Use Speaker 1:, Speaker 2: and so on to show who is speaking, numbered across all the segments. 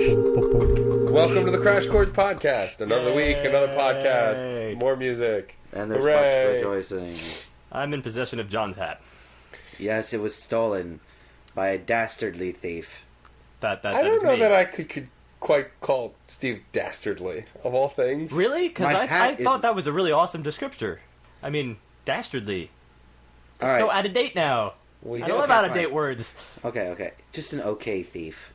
Speaker 1: Welcome to the Crash Chords podcast. Another week, another podcast, more music.
Speaker 2: And there's
Speaker 1: Hooray.
Speaker 2: much rejoicing.
Speaker 3: I'm in possession of John's hat.
Speaker 2: Yes, it was stolen by a dastardly thief.
Speaker 3: That
Speaker 1: I don't
Speaker 3: is
Speaker 1: know
Speaker 3: me.
Speaker 1: that I could quite call Steve dastardly, of all things.
Speaker 3: Really? Because
Speaker 2: My
Speaker 3: I
Speaker 2: hat
Speaker 3: thought
Speaker 2: is-
Speaker 3: that was a really awesome descriptor. I mean, dastardly.
Speaker 2: All right.
Speaker 3: So out of date now.
Speaker 1: We
Speaker 3: I
Speaker 1: get-
Speaker 3: love
Speaker 2: okay,
Speaker 3: out of date
Speaker 2: fine.
Speaker 3: words.
Speaker 2: Okay. Just an okay thief.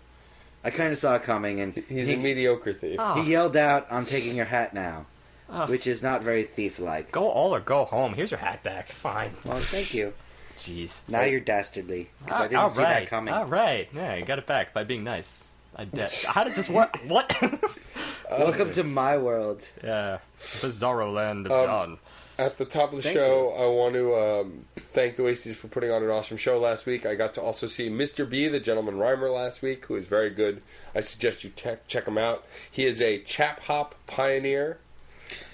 Speaker 2: I kind of saw it coming, and
Speaker 1: He's a mediocre thief.
Speaker 3: Oh.
Speaker 2: he yelled out, "I'm taking your hat now,"
Speaker 3: Oh.
Speaker 2: which is not very thief-like.
Speaker 3: Go all or go home. Here's your hat back. Fine.
Speaker 2: Well, thank you.
Speaker 3: Jeez.
Speaker 2: Now you're dastardly, because I didn't see that coming.
Speaker 3: All right. Yeah, you got it back by being nice. How does this work? What?
Speaker 2: Welcome to my world.
Speaker 3: Yeah. Bizarro land of John.
Speaker 1: At the top of the
Speaker 2: Thank
Speaker 1: show, I want to thank the Wasties for putting on an awesome show last week. I got to also see Mr. B, the Gentleman Rhymer, last week, who is very good. I suggest you check him out. He is a chap hop pioneer.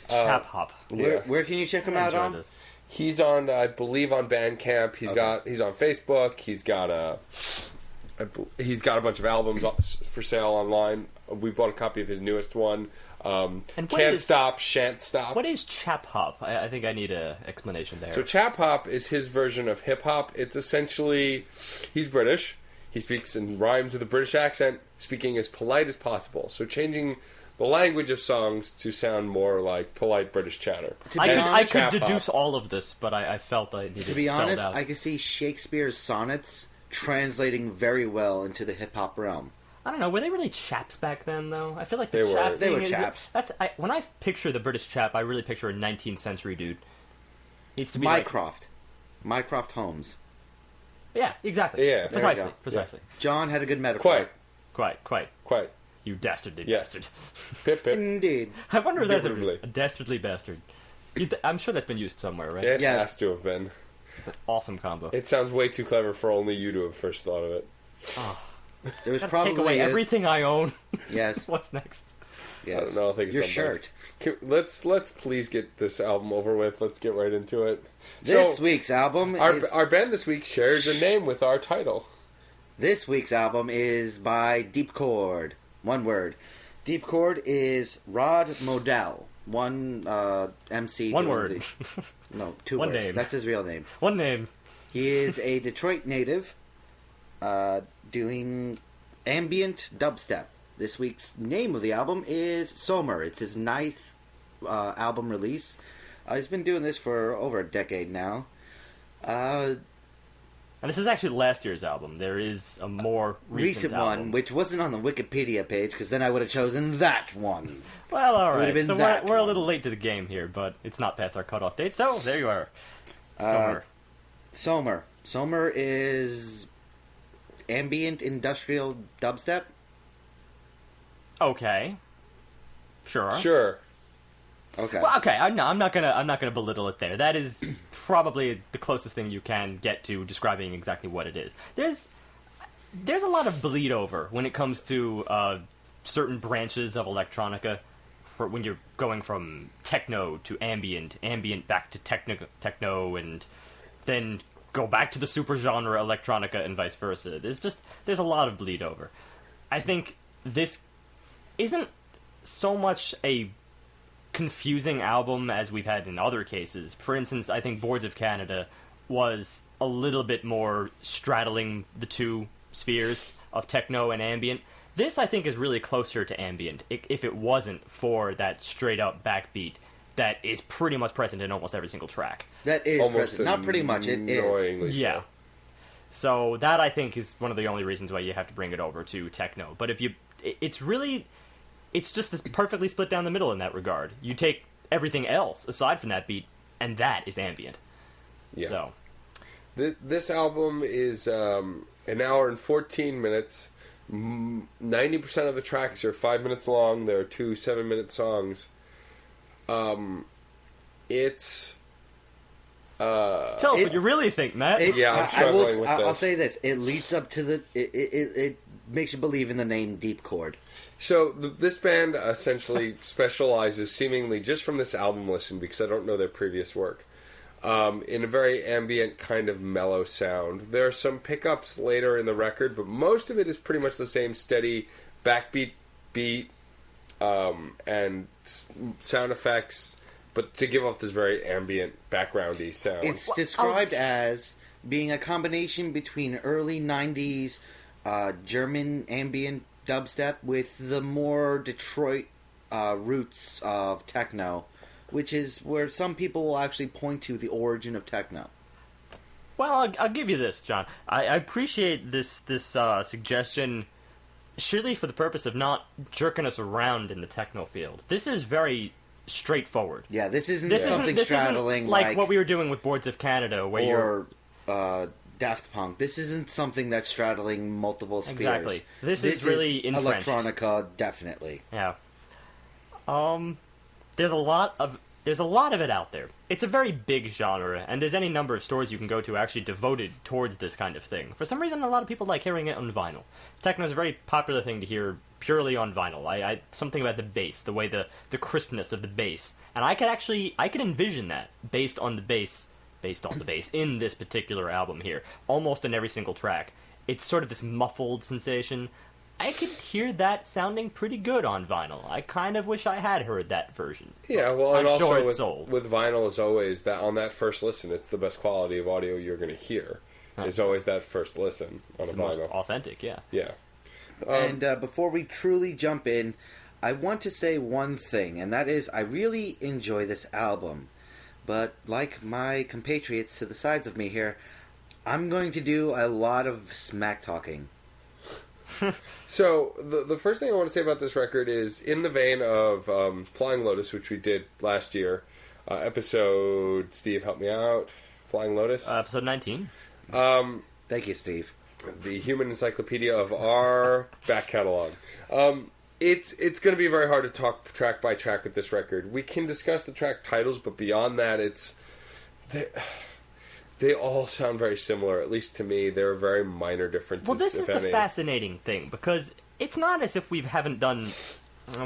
Speaker 3: Chap hop.
Speaker 2: Where can you check him out
Speaker 3: Enjoy
Speaker 2: on?
Speaker 3: this.
Speaker 1: He's on, I believe, on Bandcamp. He's on Facebook. He's got a bunch of albums for sale online. We bought a copy of his newest one.
Speaker 3: And what
Speaker 1: Can't
Speaker 3: is-
Speaker 1: Stop, Shan't Stop.
Speaker 3: What is chap hop? I think I need an explanation there.
Speaker 1: So chap hop is his version of hip hop. It's essentially, he's British. He speaks and rhymes with a British accent, speaking as polite as possible. So changing the language of songs to sound more like polite British chatter.
Speaker 2: To be
Speaker 3: I
Speaker 2: honest,
Speaker 3: could
Speaker 1: chap
Speaker 3: deduce
Speaker 1: hop.
Speaker 3: all of this, but I felt I needed
Speaker 2: To be
Speaker 3: spelled
Speaker 2: honest,
Speaker 3: out.
Speaker 2: I could see Shakespeare's sonnets translating very well into the hip-hop realm.
Speaker 3: I don't know. Were they really chaps back then, though? I feel like the
Speaker 1: They
Speaker 3: chap
Speaker 1: were.
Speaker 2: They
Speaker 3: thing
Speaker 2: were
Speaker 3: is
Speaker 2: chaps.
Speaker 3: when I picture the British chap, I really picture a 19th century dude. Needs to be like,
Speaker 2: Mycroft Holmes.
Speaker 3: yeah, exactly.
Speaker 1: Yeah, there
Speaker 2: you go.
Speaker 3: precisely.
Speaker 2: John had a good metaphor.
Speaker 1: Quite.
Speaker 3: You dastardly
Speaker 1: Yes.
Speaker 3: bastard.
Speaker 1: Pip, pip.
Speaker 2: Indeed.
Speaker 3: I wonder if that's
Speaker 1: Indubitably.
Speaker 3: a dastardly bastard. I'm sure that's been used somewhere, right?
Speaker 1: It
Speaker 2: Yes.
Speaker 1: has to have been.
Speaker 3: Awesome combo.
Speaker 1: It sounds way too clever for only you to have first thought of it.
Speaker 2: There was
Speaker 3: Gotta
Speaker 2: probably
Speaker 3: take away everything I own.
Speaker 2: Yes.
Speaker 3: What's next?
Speaker 2: Yes.
Speaker 1: I don't know, I'll think of
Speaker 2: Your
Speaker 1: something.
Speaker 2: shirt.
Speaker 1: Let's please get this album over with. Let's get right into it.
Speaker 2: This
Speaker 1: So,
Speaker 2: week's album
Speaker 1: our band this week shares a name with our title.
Speaker 2: is by Deepchord. One word. Deepchord is Rod Modell. One MC.
Speaker 3: One
Speaker 2: doing
Speaker 3: word.
Speaker 2: No, two
Speaker 3: One
Speaker 2: words.
Speaker 3: name.
Speaker 2: That's his real name.
Speaker 3: One name.
Speaker 2: He is a Detroit native doing ambient dubstep. This week's name of the album is Sommer. It's his ninth album release. He's been doing this for over a decade now.
Speaker 3: And this is actually last year's album. There is a more recent
Speaker 2: one,
Speaker 3: album.
Speaker 2: which wasn't on the Wikipedia page, because then I would have chosen that one.
Speaker 3: Well, all
Speaker 2: It would've
Speaker 3: right.
Speaker 2: been
Speaker 3: So
Speaker 2: that
Speaker 3: we're a
Speaker 2: one.
Speaker 3: little late to the game here, but it's not past our cutoff date. So there you are. Summer.
Speaker 2: Sommer. Sommer is ambient industrial dubstep.
Speaker 3: Okay. Sure.
Speaker 1: Sure.
Speaker 2: Okay.
Speaker 3: Well, okay. I'm not gonna belittle it there. That is probably the closest thing you can get to describing exactly what it is. There's a lot of bleed over when it comes to certain branches of electronica. For when you're going from techno to ambient back to techno, and then go back to the super genre electronica and vice versa. There's a lot of bleed over. I think this isn't so much a confusing album as we've had in other cases. For instance, I think Boards of Canada was a little bit more straddling the two spheres of techno and ambient. This, I think, is really closer to ambient, if it wasn't for that straight-up backbeat that is pretty much present in almost every single track.
Speaker 2: That is
Speaker 1: Almost
Speaker 2: present. Not pretty much, it is.
Speaker 1: annoyingly so.
Speaker 3: Yeah. So that, I think, is one of the only reasons why you have to bring it over to techno. But if you... It's just this perfectly split down the middle in that regard. You take everything else, aside from that beat, and that is ambient.
Speaker 1: Yeah.
Speaker 3: So...
Speaker 1: This album is an hour and 14 minutes. 90% of the tracks are 5 minutes long. There are 2 7-minute songs. It's...
Speaker 3: Tell us what you really think, Matt.
Speaker 1: I'm struggling with this.
Speaker 2: I'll say this. It leads up to the... It makes you believe in the name Deepchord.
Speaker 1: So this band essentially specializes, seemingly just from this album listen, because I don't know their previous work, in a very ambient kind of mellow sound. There are some pickups later in the record, but most of it is pretty much the same steady backbeat beat and sound effects, but to give off this very ambient, backgroundy sound.
Speaker 2: It's described as being a combination between early 90s German ambient dubstep with the more Detroit roots of techno, which is where some people will actually point to the origin of techno.
Speaker 3: Well, I'll give you this, John. I appreciate this suggestion, surely for the purpose of not jerking us around in the techno field. This is very straightforward.
Speaker 2: Yeah, this isn't something straddling
Speaker 3: like what we were doing with Boards of Canada, where
Speaker 2: Daft Punk. This isn't something that's straddling multiple spheres.
Speaker 3: Exactly. This is really entrenched.
Speaker 2: Electronica, definitely.
Speaker 3: Yeah. There's a lot of it out there. It's a very big genre, and there's any number of stores you can go to actually devoted towards this kind of thing. For some reason, a lot of people like hearing it on vinyl. Techno is a very popular thing to hear purely on vinyl. I something about the bass, the way the crispness of the bass, and I could envision that based on the bass in this particular album here, almost in every single track. It's sort of this muffled sensation. I could hear that sounding pretty good on vinyl. I kind of wish I had heard that version.
Speaker 1: Yeah, well, and
Speaker 3: I'm
Speaker 1: also
Speaker 3: sure
Speaker 1: with vinyl, as always, that on that first listen, it's the best quality of audio you're going to hear. It's always that first listen on
Speaker 3: it's
Speaker 1: a
Speaker 3: the
Speaker 1: vinyl.
Speaker 3: most authentic, yeah.
Speaker 1: Yeah.
Speaker 2: And before we truly jump in, I want to say one thing, and that is I really enjoy this album. But like my compatriots to the sides of me here, I'm going to do a lot of smack talking.
Speaker 1: So, the first thing I want to say about this record is, in the vein of Flying Lotus, which we did last year, episode, Steve, help me out, Flying Lotus?
Speaker 3: Episode 19.
Speaker 2: Thank you, Steve.
Speaker 1: The human encyclopedia of our back catalog. It's going to be very hard to talk track by track with this record. We can discuss the track titles, but beyond that, they all sound very similar, at least to me. There are very minor differences.
Speaker 3: Well, this is the
Speaker 1: any.
Speaker 3: fascinating thing, because it's not as if we haven't done,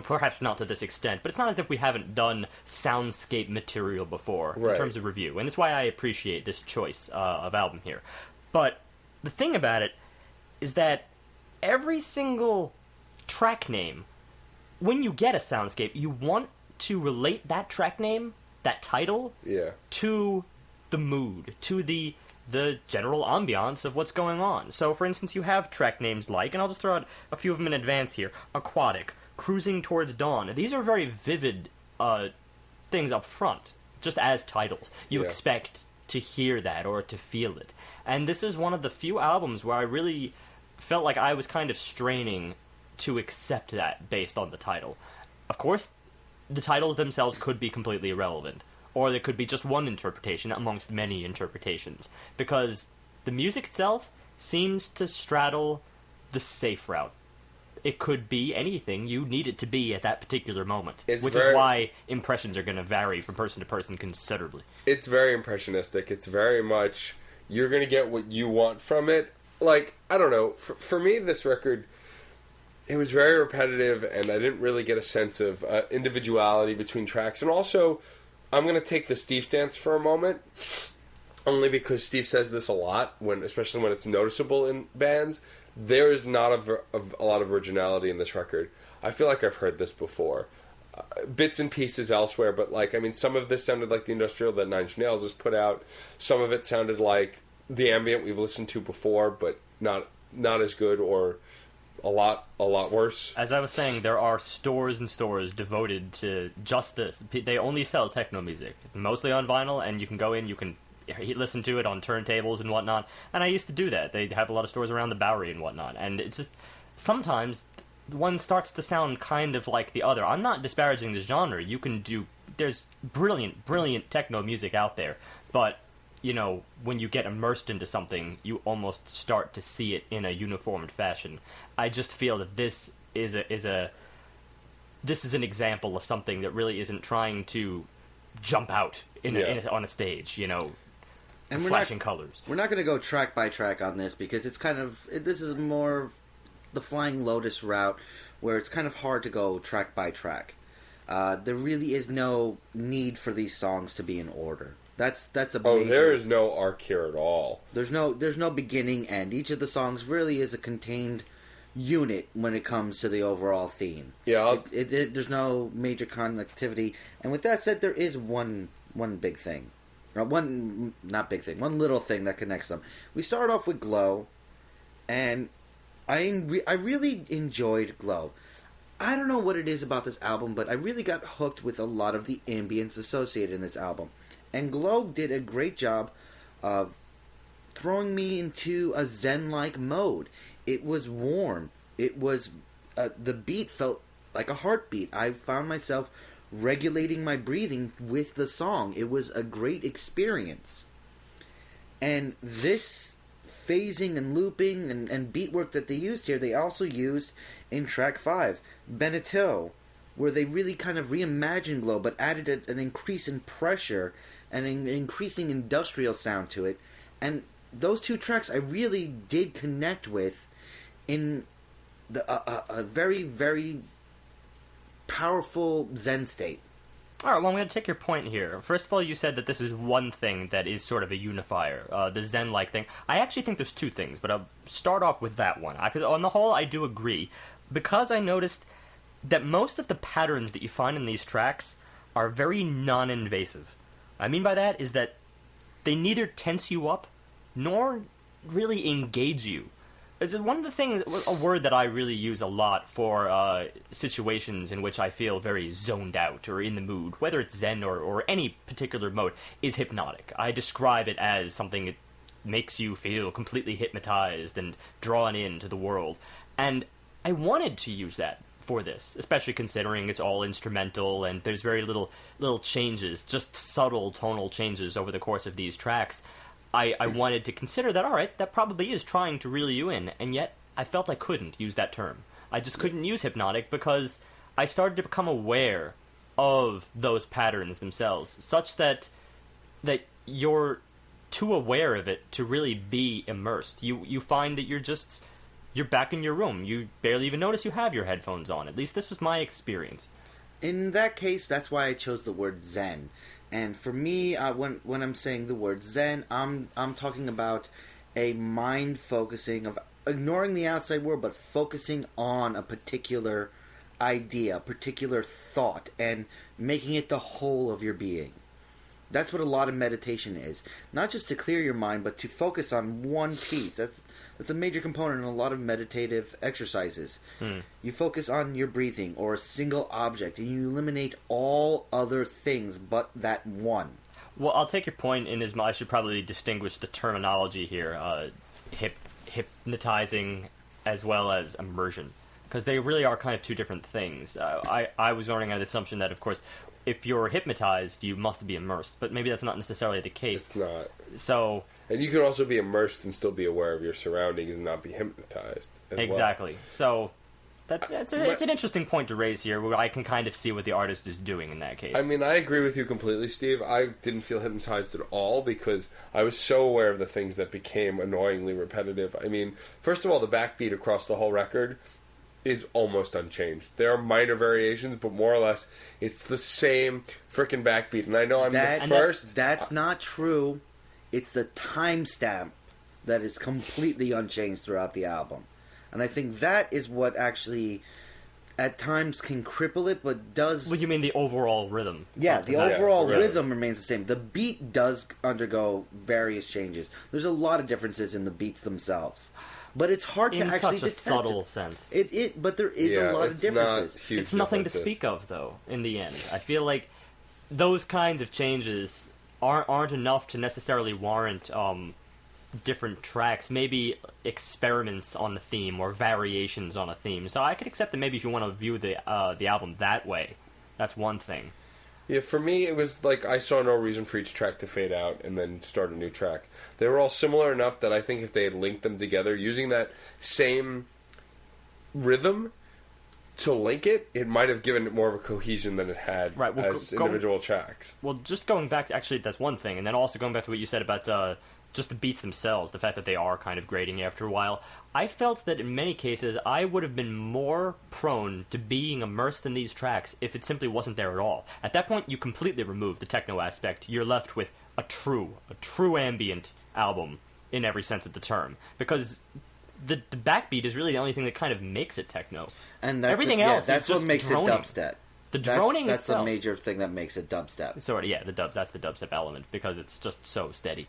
Speaker 3: perhaps not to this extent, but it's not as if we haven't done soundscape material before in terms of review, and that's why I appreciate this choice of album here. But the thing about it is that every single track name, when you get a soundscape, you want to relate that track name, that title, to the mood, to the general ambiance of what's going on. So, for instance, you have track names like, and I'll just throw out a few of them in advance here, Aquatic, Cruising Towards Dawn. These are very vivid things up front, just as titles. You expect to hear that or to feel it. And this is one of the few albums where I really felt like I was kind of straining to accept that based on the title. Of course, the titles themselves could be completely irrelevant, or there could be just one interpretation amongst many interpretations, because the music itself seems to straddle the safe route. It could be anything you need it to be at that particular moment, is why impressions are going to vary from person to person considerably.
Speaker 1: It's very impressionistic. It's very much, you're going to get what you want from it. Like, I don't know, for me, this record, it was very repetitive, and I didn't really get a sense of individuality between tracks. And also, I'm going to take the Steve stance for a moment, only because Steve says this a lot, especially when it's noticeable in bands. There is not a lot of originality in this record. I feel like I've heard this before. Bits and pieces elsewhere, but some of this sounded like the industrial that Nine Inch Nails has put out. Some of it sounded like the ambient we've listened to before, but not as good, or a lot worse.
Speaker 3: As I was saying, there are stores and stores devoted to just this. They only sell techno music, mostly on vinyl, and you can go in, you can listen to it on turntables and whatnot. And I used to do that. They have a lot of stores around the Bowery and whatnot. And it's just, sometimes one starts to sound kind of like the other. I'm not disparaging the genre. There's brilliant techno music out there, but when you get immersed into something, you almost start to see it in a uniformed fashion. I just feel that this is an example of something that really isn't trying to jump out on a stage,
Speaker 2: And
Speaker 3: flashing colors.
Speaker 2: We're not going to go track by track on this because it's this is more the Flying Lotus route where it's kind of hard to go track by track. There really is no need for these songs to be in order. That's a major...
Speaker 1: there is no arc here at all.
Speaker 2: There's no beginning end. Each of the songs really is a contained unit when it comes to the overall theme.
Speaker 1: Yeah,
Speaker 2: there's no major connectivity. And with that said, there is one big thing. One little thing that connects them. We start off with Glow, and I really enjoyed Glow. I don't know what it is about this album, but I really got hooked with a lot of the ambience associated in this album. And Glow did a great job of throwing me into a zen-like mode. It was warm. It was... the beat felt like a heartbeat. I found myself regulating my breathing with the song. It was a great experience. And this phasing and looping and beat work that they used here, they also used in track 5, Beneteau, where they really kind of reimagined Glow, but added an increase in pressure and an increasing industrial sound to it. And those two tracks I really did connect with in a very, very powerful Zen state.
Speaker 3: Alright, well, I'm going to take your point here. First of all, you said that this is one thing that is sort of a unifier, the Zen-like thing. I actually think there's two things, but I'll start off with that one. Because on the whole, I do agree. Because I noticed that most of the patterns that you find in these tracks are very non-invasive. What I mean by that is that they neither tense you up, nor really engage you. It's one of the things, a word that I really use a lot for situations in which I feel very zoned out or in the mood, whether it's Zen or any particular mode, is hypnotic. I describe it as something that makes you feel completely hypnotized and drawn into the world. And I wanted to use that for this, especially considering it's all instrumental and there's very little changes, just subtle tonal changes over the course of these tracks. I wanted to consider that, alright, that probably is trying to reel you in, and yet I felt I couldn't use that term. I just couldn't use hypnotic because I started to become aware of those patterns themselves, such that you're too aware of it to really be immersed. You find that you're back in your room. You barely even notice you have your headphones on. At least this was my experience.
Speaker 2: In that case, that's why I chose the word Zen. And for me, when I'm saying the word Zen, I'm talking about a mind focusing of ignoring the outside world, but focusing on a particular idea, a particular thought, and making it the whole of your being. That's what a lot of meditation is. Not just to clear your mind, but to focus on one piece. That's a major component in a lot of meditative exercises. You focus on your breathing or a single object, and you eliminate all other things but that one.
Speaker 3: Well, I'll take your point in as much I should probably distinguish the terminology here, hypnotizing as well as immersion, because they really are kind of two different things. I was running on the assumption that, of course, if you're hypnotized, you must be immersed, but maybe that's not necessarily the case.
Speaker 1: It's not.
Speaker 3: So...
Speaker 1: And you can also be immersed and still be aware of your surroundings and not be hypnotized as
Speaker 3: exactly.
Speaker 1: well.
Speaker 3: So it's an interesting point to raise here, where I can kind of see what the artist is doing in that case.
Speaker 1: I mean, I agree with you completely, Steve. I didn't feel hypnotized at all because I was so aware of the things that became annoyingly repetitive. I mean, first of all, the backbeat across the whole record is almost unchanged. There are minor variations, but more or less, it's the same frickin' backbeat. And I know I'm the first...
Speaker 2: That's not true. It's the timestamp that is completely unchanged throughout the album. And I think that is what actually, at times, can cripple it, but does...
Speaker 3: Well, you mean the overall rhythm?
Speaker 2: Yeah, the overall rhythm remains the same. The beat does undergo various changes. There's a lot of differences in the beats themselves. But it's hard to actually detect.
Speaker 3: In such a subtle sense.
Speaker 2: But there is a lot of differences.
Speaker 3: It's nothing to speak of, though, in the end. I feel like those kinds of changes aren't enough to necessarily warrant different tracks. Maybe experiments on the theme or variations on a theme. So I could accept that maybe if you want to view the album that way, that's one thing.
Speaker 1: Yeah, for me, it was like I saw no reason for each track to fade out and then start a new track. They were all similar enough that I think if they had linked them together using that same rhythm to link it, it might have given it more of a cohesion than it had as individual tracks.
Speaker 3: Well, just going back, actually, that's one thing, and then also going back to what you said about just the beats themselves, the fact that they are kind of grating after a while. I felt that in many cases, I would have been more prone to being immersed in these tracks if it simply wasn't there at all. At that point, you completely remove the techno aspect. You're left with a true ambient album in every sense of the term, because the backbeat is really the only thing that kind of makes it techno.
Speaker 2: And that's
Speaker 3: everything else
Speaker 2: that's
Speaker 3: is
Speaker 2: what
Speaker 3: just
Speaker 2: makes
Speaker 3: droning.
Speaker 2: it dubstep.
Speaker 3: The droning
Speaker 2: that's
Speaker 3: itself.
Speaker 2: the major thing that makes it dubstep.
Speaker 3: Sort of, yeah. That's the dubstep element because it's just so steady.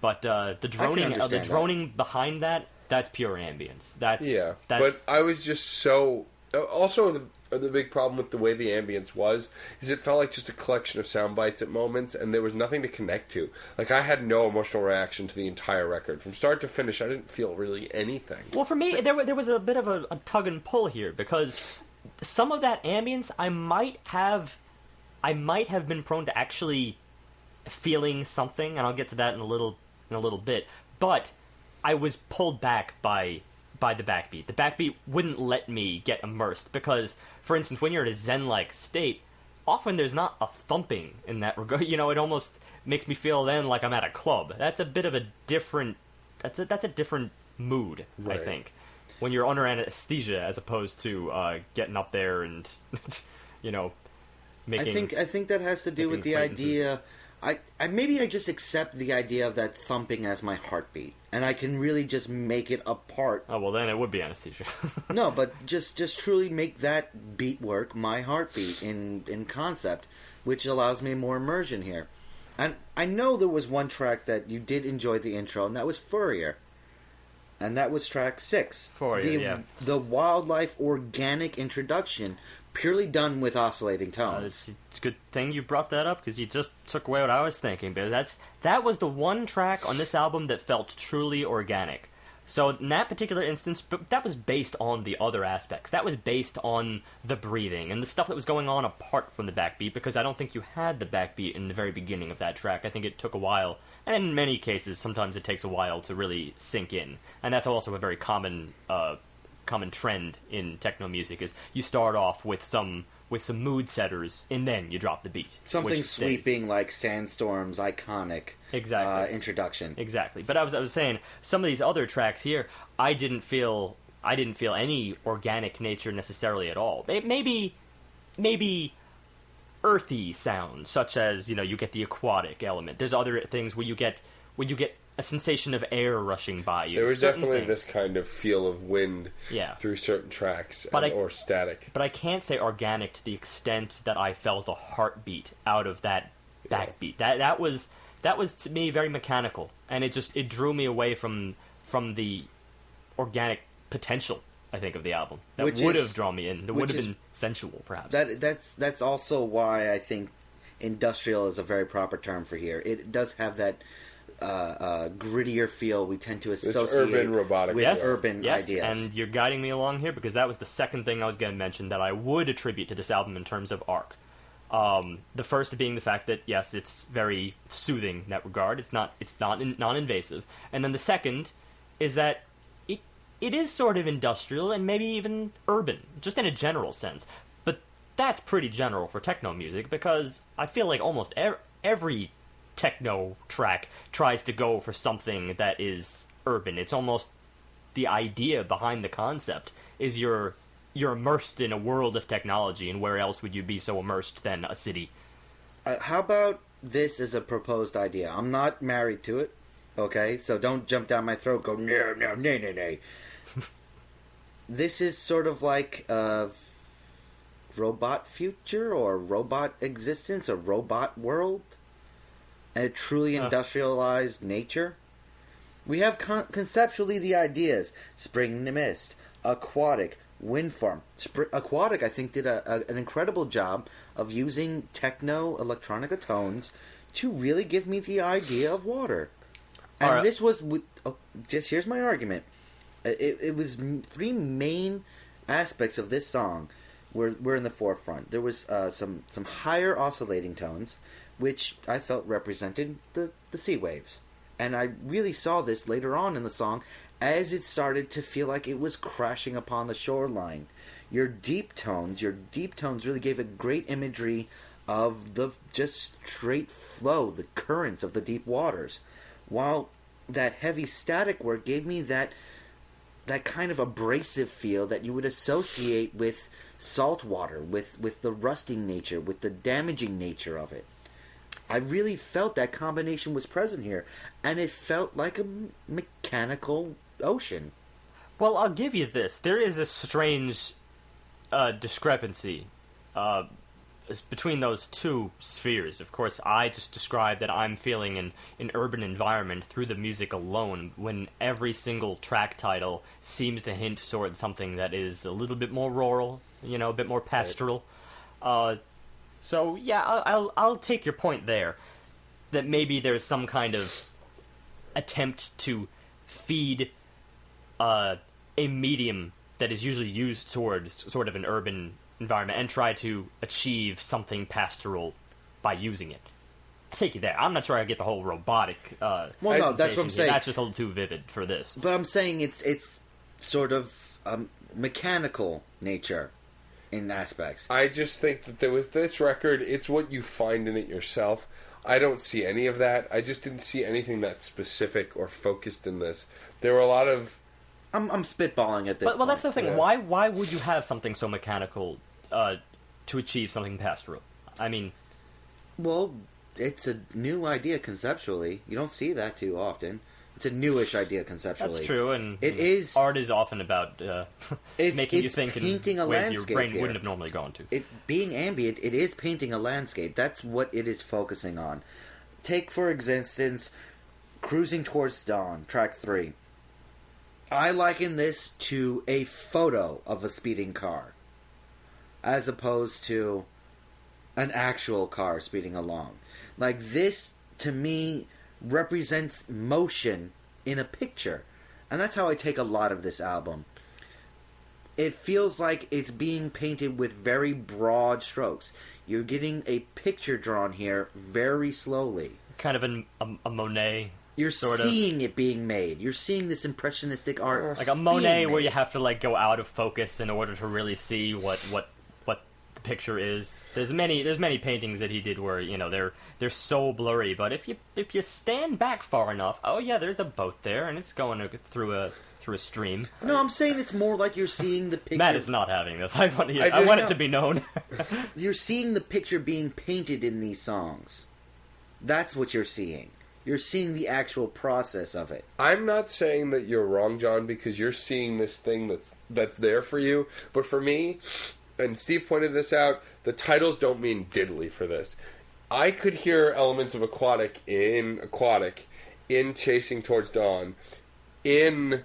Speaker 3: But the droning behind that's pure ambience. That's
Speaker 1: but I was just so. Also, the big problem with the way the ambience was is it felt like just a collection of sound bites at moments, and there was nothing to connect to. Like, I had no emotional reaction to the entire record from start to finish. I didn't feel really anything.
Speaker 3: Well, for me, there was a bit of a tug and pull here because some of that ambience I might have been prone to actually feeling something, and I'll get to that in a little bit. But I was pulled back by the backbeat. The backbeat wouldn't let me get immersed because, for instance, when you're in a zen-like state, often there's not a thumping in that regard. You know, it almost makes me feel then like I'm at a club. That's a bit of a different. That's a different mood, right. I think, when you're under anesthesia as opposed to getting up there and making.
Speaker 2: I think that has to do with the idea. Maybe I just accept the idea of that thumping as my heartbeat, and I can really just make it a part.
Speaker 3: Oh, well, then it would be anesthesia.
Speaker 2: No, but just truly make that beat work my heartbeat in concept, which allows me more immersion here. And I know there was one track that you did enjoy the intro, and that was Fourier. And that was track 6.
Speaker 3: Fourier,
Speaker 2: the wildlife organic introduction, purely done with oscillating tones.
Speaker 3: It's a good thing you brought that up because you just took away what I was thinking. But that was the one track on this album that felt truly organic. So in that particular instance, but that was based on the other aspects. That was based on the breathing and the stuff that was going on apart from the backbeat, because I don't think you had the backbeat in the very beginning of that track. I think it took a while, and in many cases, sometimes it takes a while to really sink in. And that's also a very common trend in techno music, is you start off with some mood setters, and then you drop the beat.
Speaker 2: Something sweeping like Sandstorm's iconic introduction.
Speaker 3: Exactly. But I was saying, some of these other tracks here, I didn't feel any organic nature necessarily at all. Maybe earthy sounds, such as, you get the aquatic element. There's other things where you get a sensation of air rushing by you.
Speaker 1: There was definitely this kind of feel of wind through certain tracks, or static.
Speaker 3: But I can't say organic to the extent that I felt a heartbeat out of that backbeat. That was to me very mechanical, and it drew me away from the organic potential, I think, of the album. That would have drawn me in. That would have been sensual, perhaps.
Speaker 2: That's also why I think industrial is a very proper term for here. It does have that grittier feel we tend to associate
Speaker 1: urban robotic
Speaker 2: with urban
Speaker 3: yes,
Speaker 2: ideas.
Speaker 3: And you're guiding me along here because that was the second thing I was going to mention that I would attribute to this album in terms of arc. The first being the fact that, yes, it's very soothing in that regard. It's not non-invasive. And then the second is that it is sort of industrial and maybe even urban, just in a general sense. But that's pretty general for techno music, because I feel like almost every techno track tries to go for something that is urban. It's almost the idea behind the concept is you're immersed in a world of technology, and where else would you be so immersed than a city?
Speaker 2: How about this as a proposed idea? I'm not married to it, okay? So don't jump down my throat, go, no. This is sort of like a robot future or robot existence, a robot world, a truly industrialized nature. We have conceptually the ideas: spring mist, aquatic, wind farm. Aquatic, I think, did an incredible job of using techno electronica tones to really give me the idea of water. And this was just here's my argument. It was three main aspects of this song: were in the forefront. There was some higher oscillating tones, which I felt represented the sea waves. And I really saw this later on in the song as it started to feel like it was crashing upon the shoreline. Your deep tones really gave a great imagery of the just straight flow, the currents of the deep waters. While that heavy static work gave me that kind of abrasive feel that you would associate with salt water, with the rusting nature, with the damaging nature of it. I really felt that combination was present here, and it felt like a mechanical ocean.
Speaker 3: Well, I'll give you this. There is a strange discrepancy between those two spheres. Of course, I just described that I'm feeling an urban environment through the music alone, when every single track title seems to hint towards something that is a little bit more rural, a bit more pastoral. So yeah, I'll take your point there, that maybe there's some kind of attempt to feed a medium that is usually used towards sort of an urban environment and try to achieve something pastoral by using it. I take you there. I'm not sure I get the whole robotic.
Speaker 2: Well, no, that's what I'm saying.
Speaker 3: That's just a little too vivid for this.
Speaker 2: But I'm saying it's sort of mechanical nature in aspects.
Speaker 1: I just think that there was this record, it's what you find in it yourself. I don't see any of that. I just didn't see anything that specific or focused in this. There were a lot of...
Speaker 2: I'm spitballing at this
Speaker 3: Well, that's the thing.
Speaker 1: Yeah.
Speaker 3: Why would you have something so mechanical to achieve something pastoral? I mean...
Speaker 2: Well, it's a new idea conceptually. You don't see that too often. It's a newish idea conceptually.
Speaker 3: That's true, and
Speaker 2: it is.
Speaker 3: Art is often about making you think in
Speaker 2: painting a
Speaker 3: ways your
Speaker 2: landscape
Speaker 3: brain
Speaker 2: here.
Speaker 3: wouldn't have normally gone to.
Speaker 2: It being ambient, it is painting a landscape. That's what it is focusing on. Take, for instance, Cruising Towards Dawn, track 3. I liken this to a photo of a speeding car, as opposed to an actual car speeding along. Like, this, to me, represents motion in a picture. And that's how I take a lot of this album. It feels like it's being painted with very broad strokes. You're getting a picture drawn here very slowly.
Speaker 3: Kind of a Monet.
Speaker 2: You're
Speaker 3: sort
Speaker 2: seeing it being made. You're seeing this impressionistic art.
Speaker 3: Like a Monet
Speaker 2: being
Speaker 3: where
Speaker 2: made.
Speaker 3: you have to like go out of focus in order to really see what the picture is. There's many paintings that he did where, they're so blurry, but if you stand back far enough, oh yeah, there's a boat there and it's going through a stream.
Speaker 2: No, I'm saying it's more like you're seeing the picture.
Speaker 3: Matt is not having this. I want it to be known.
Speaker 2: You're seeing the picture being painted in these songs. That's what you're seeing. You're seeing the actual process of it.
Speaker 1: I'm not saying that you're wrong, John, because you're seeing this thing that's there for you. But for me, and Steve pointed this out, the titles don't mean diddly for this. I could hear elements of Aquatic in Chasing Towards Dawn, in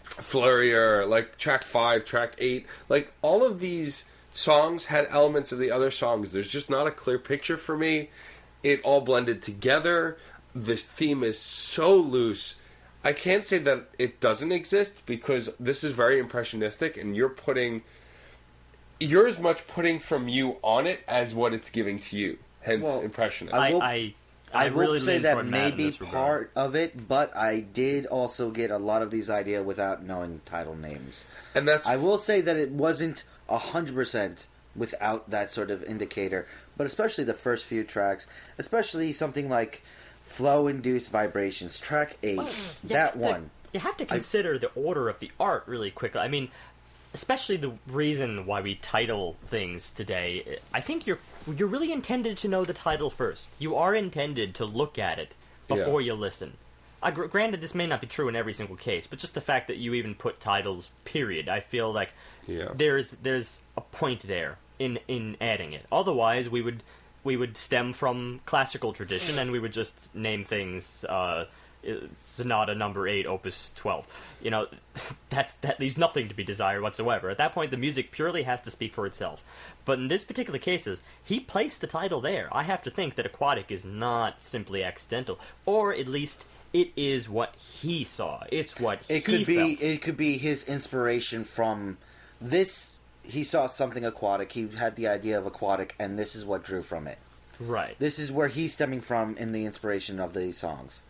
Speaker 1: Flurrier, like track 5, track 8. Like, all of these songs had elements of the other songs. There's just not a clear picture for me. It all blended together. This theme is so loose. I can't say that it doesn't exist, because this is very impressionistic, and you're as much putting from you on it as what it's giving to you. Hence, impressionist.
Speaker 2: I will
Speaker 3: really
Speaker 2: say
Speaker 3: lean
Speaker 2: that
Speaker 3: toward
Speaker 2: may
Speaker 3: Matt in
Speaker 2: be
Speaker 3: this regard.
Speaker 2: part of it, but I did also get a lot of these ideas without knowing title names.
Speaker 1: And that's...
Speaker 2: I will say that it wasn't 100% without that sort of indicator, but especially the first few tracks, especially something like Flow-Induced Vibrations, track 8, one.
Speaker 3: You have to consider the order of the art really quickly. I mean, especially the reason why we title things today. I think you're really intended to know the title first. You are intended to look at it before you listen. Granted, this may not be true in every single case, but just the fact that you even put titles, period, I feel like there's a point there in adding it. Otherwise, we would stem from classical tradition and we would just name things Sonata Number 8, Opus 12. That leaves nothing to be desired whatsoever. At that point, the music purely has to speak for itself. But in this particular cases, he placed the title there. I have to think that Aquatic is not simply accidental, or at least it is what he saw. It's what he felt.
Speaker 2: It could be his inspiration from this he saw something aquatic. He had the idea of aquatic, and this is what drew from it.
Speaker 3: Right.
Speaker 2: This is where he's stemming from in the inspiration of these songs.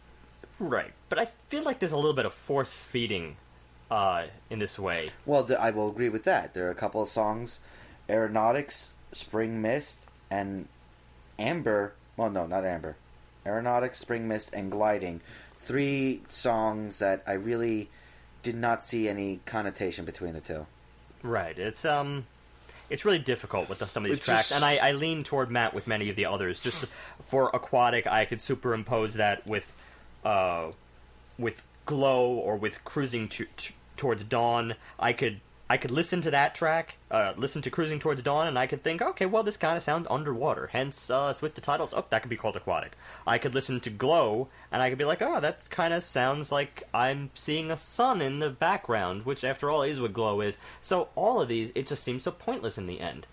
Speaker 3: Right. But I feel like there's a little bit of force feeding in this way.
Speaker 2: Well, I will agree with that. There are a couple of songs, Aeronautics, Spring Mist, and Amber. Well, no, not Amber. Aeronautics, Spring Mist, and Gliding. 3 songs that I really did not see any connotation between the two.
Speaker 3: Right. It's really difficult with some of these tracks, and I lean toward Matt with many of the others. Just for aquatic, I could superimpose that with Glow or with Cruising Towards Dawn. I could listen to that track, listen to Cruising Towards Dawn, and I could think, okay, well, this kind of sounds underwater. Hence, switch the titles. Oh, that could be called aquatic. I could listen to Glow, and I could be like, oh, that kind of sounds like I'm seeing a sun in the background, which, after all, is what Glow is. So all of these, it just seems so pointless in the end.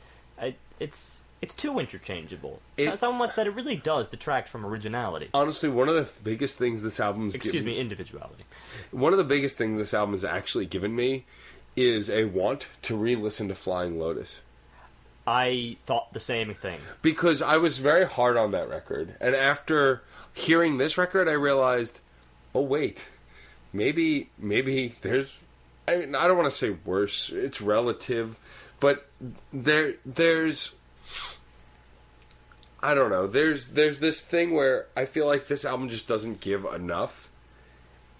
Speaker 3: It's too interchangeable. So much that it really does detract from originality.
Speaker 1: Honestly, one of the biggest things this album's
Speaker 3: individuality.
Speaker 1: One of the biggest things this album has actually given me is a want to re-listen to Flying Lotus.
Speaker 3: I thought the same thing.
Speaker 1: Because I was very hard on that record. And after hearing this record, I realized, oh, wait. Maybe there's... I mean, I don't want to say worse. It's relative. But there's... I don't know. There's this thing where I feel like this album just doesn't give enough.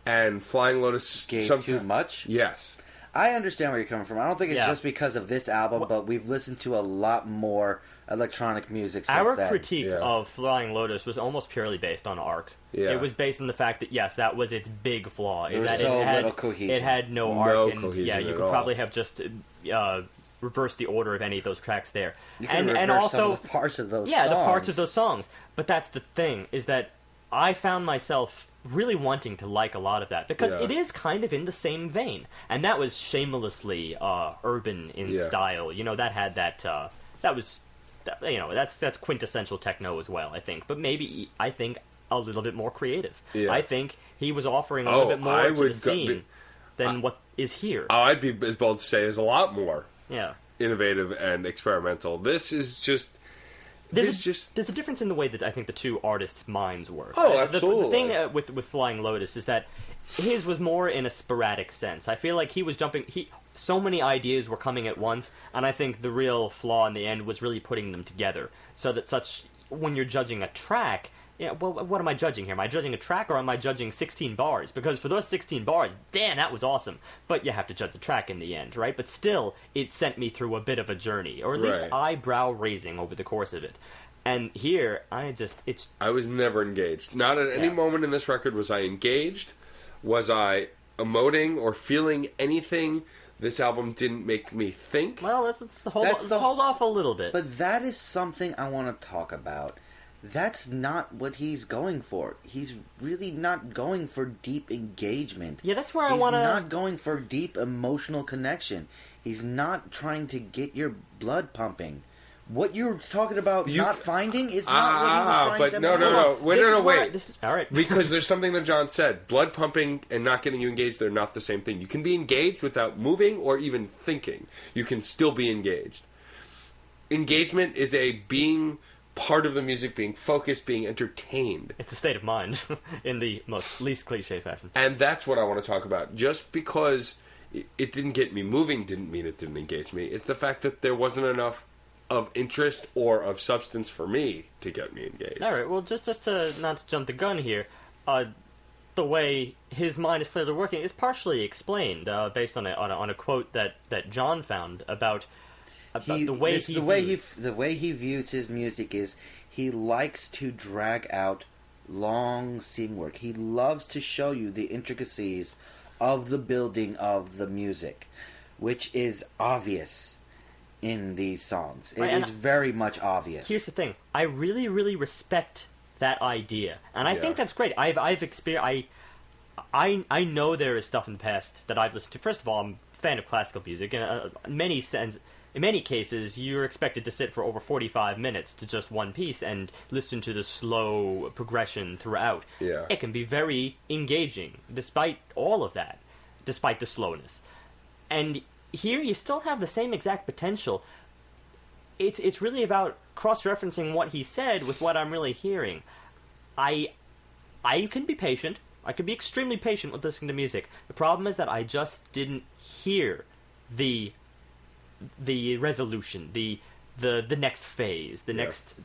Speaker 1: And Flying Lotus...
Speaker 2: Gave too much?
Speaker 1: Yes.
Speaker 2: I understand where you're coming from. I don't think it's just because of this album, but we've listened to a lot more electronic music since
Speaker 3: Our
Speaker 2: then.
Speaker 3: critique of Flying Lotus was almost purely based on arc.
Speaker 1: Yeah.
Speaker 3: It was based on the fact that, yes, that was its big flaw.
Speaker 2: There was so little cohesion.
Speaker 3: It had no arc, and
Speaker 1: cohesion
Speaker 3: you
Speaker 1: at
Speaker 3: could
Speaker 1: all.
Speaker 3: probably have just reversed the order of any of those tracks there.
Speaker 2: You can reverse
Speaker 3: also,
Speaker 2: some of the parts of those songs.
Speaker 3: Yeah, the parts of those songs. But that's the thing, is that I found myself really wanting to like a lot of that, because it is kind of in the same vein, and that was shamelessly urban in style. You know, that had that's quintessential techno as well, I think. But maybe I think a little bit more creative.
Speaker 1: Yeah.
Speaker 3: I think he was offering a little bit more to the scene than what is here.
Speaker 1: I'd be as bold to say is a lot more innovative and experimental. This is just...
Speaker 3: There's a difference in the way that I think the two artists' minds work.
Speaker 1: Oh, absolutely.
Speaker 3: The thing with Flying Lotus is that his was more in a sporadic sense. I feel like he was jumping... so many ideas were coming at once, and I think the real flaw in the end was really putting them together. So that when you're judging a track... Yeah, well, what am I judging here? Am I judging a track, or am I judging 16 bars? Because for those 16 bars, damn, that was awesome. But you have to judge the track in the end, right? But still, it sent me through a bit of a journey, or at least eyebrow-raising over the course of it. And here, I was
Speaker 1: never engaged. Not at any moment in this record was I engaged. Was I emoting or feeling anything? This album didn't make me think.
Speaker 3: Well, let's hold off a little bit.
Speaker 2: But that is something I want to talk about. That's not what he's going for. He's really not going for deep engagement.
Speaker 3: Yeah, that's where I want to...
Speaker 2: He's not going for deep emotional connection. He's not trying to get your blood pumping. What you're talking about not finding is not what he was trying to...
Speaker 1: Wait.
Speaker 3: All right.
Speaker 1: Because there's something that John said. Blood pumping and not getting you engaged, they're not the same thing. You can be engaged without moving or even thinking. You can still be engaged. Engagement is a being... part of the music, being focused, being entertained.
Speaker 3: It's a state of mind, in the least cliche fashion.
Speaker 1: And that's what I want to talk about. Just because it didn't get me moving didn't mean it didn't engage me. It's the fact that there wasn't enough of interest or of substance for me to get me engaged.
Speaker 3: All right, well, just to not to jump the gun here, the way his mind is clearly working is partially explained based on a quote that John found about the way he views
Speaker 2: his music is he likes to drag out long scene work. He loves to show you the intricacies of the building of the music, which is obvious in these songs. It is very much obvious.
Speaker 3: Here's the thing: I really, really respect that idea, and I think that's great. I've experienced. I know there is stuff in the past that I've listened to. First of all, I'm a fan of classical music, and in many cases, you're expected to sit for over 45 minutes to just one piece and listen to the slow progression throughout.
Speaker 1: Yeah.
Speaker 3: It can be very engaging, despite all of that, despite the slowness. And here you still have the same exact potential. It's really about cross-referencing what he said with what I'm really hearing. I can be patient. I could be extremely patient with listening to music. The problem is that I just didn't hear the resolution, the next phase, the next...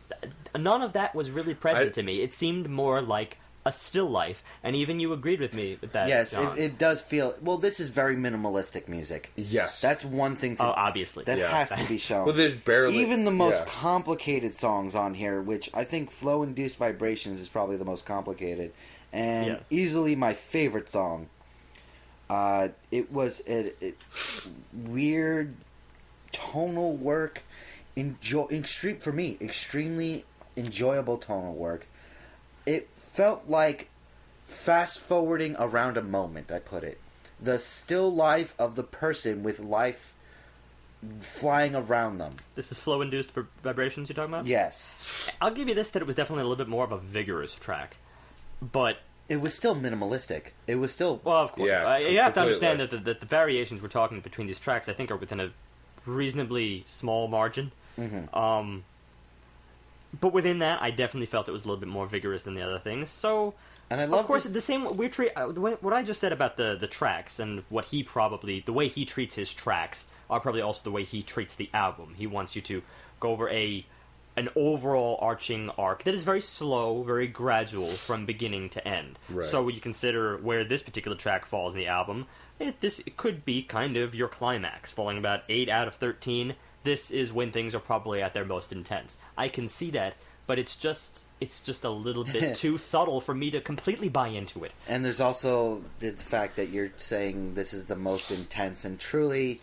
Speaker 3: None of that was really present to me. It seemed more like a still life, and even you agreed with me with that.
Speaker 2: Yes, it does feel... Well, this is very minimalistic music.
Speaker 1: Yes.
Speaker 2: That's one thing
Speaker 3: obviously.
Speaker 2: that has to be shown.
Speaker 1: Well, there's barely...
Speaker 2: Even the most complicated songs on here, which I think Flow-Induced Vibrations is probably the most complicated, and easily my favorite song. It was a weird tonal work, for me, extremely enjoyable tonal work. It felt like fast-forwarding around a moment, I put it. The still life of the person with life flying around them.
Speaker 3: This is flow-induced vibrations you're talking about?
Speaker 2: Yes.
Speaker 3: I'll give you this, that it was definitely a little bit more of a vigorous track. But...
Speaker 2: It was still minimalistic. It was still...
Speaker 3: Well, of course.
Speaker 1: Yeah,
Speaker 3: you have to understand that the variations we're talking between these tracks, I think, are within a reasonably small margin.
Speaker 2: Mm-hmm.
Speaker 3: But within that, I definitely felt it was a little bit more vigorous than the other things. So,
Speaker 2: and I love
Speaker 3: of course, the same. What I just said about the tracks and what he probably, the way he treats his tracks are probably also the way he treats the album. He wants you to go over an overall arching arc that is very slow, very gradual from beginning to end.
Speaker 1: Right.
Speaker 3: So when you consider where this particular track falls in the album, it could be kind of your climax, falling about 8 out of 13. This is when things are probably at their most intense. I can see that, but it's just a little bit too subtle for me to completely buy into it.
Speaker 2: And there's also the fact that you're saying this is the most intense, and truly,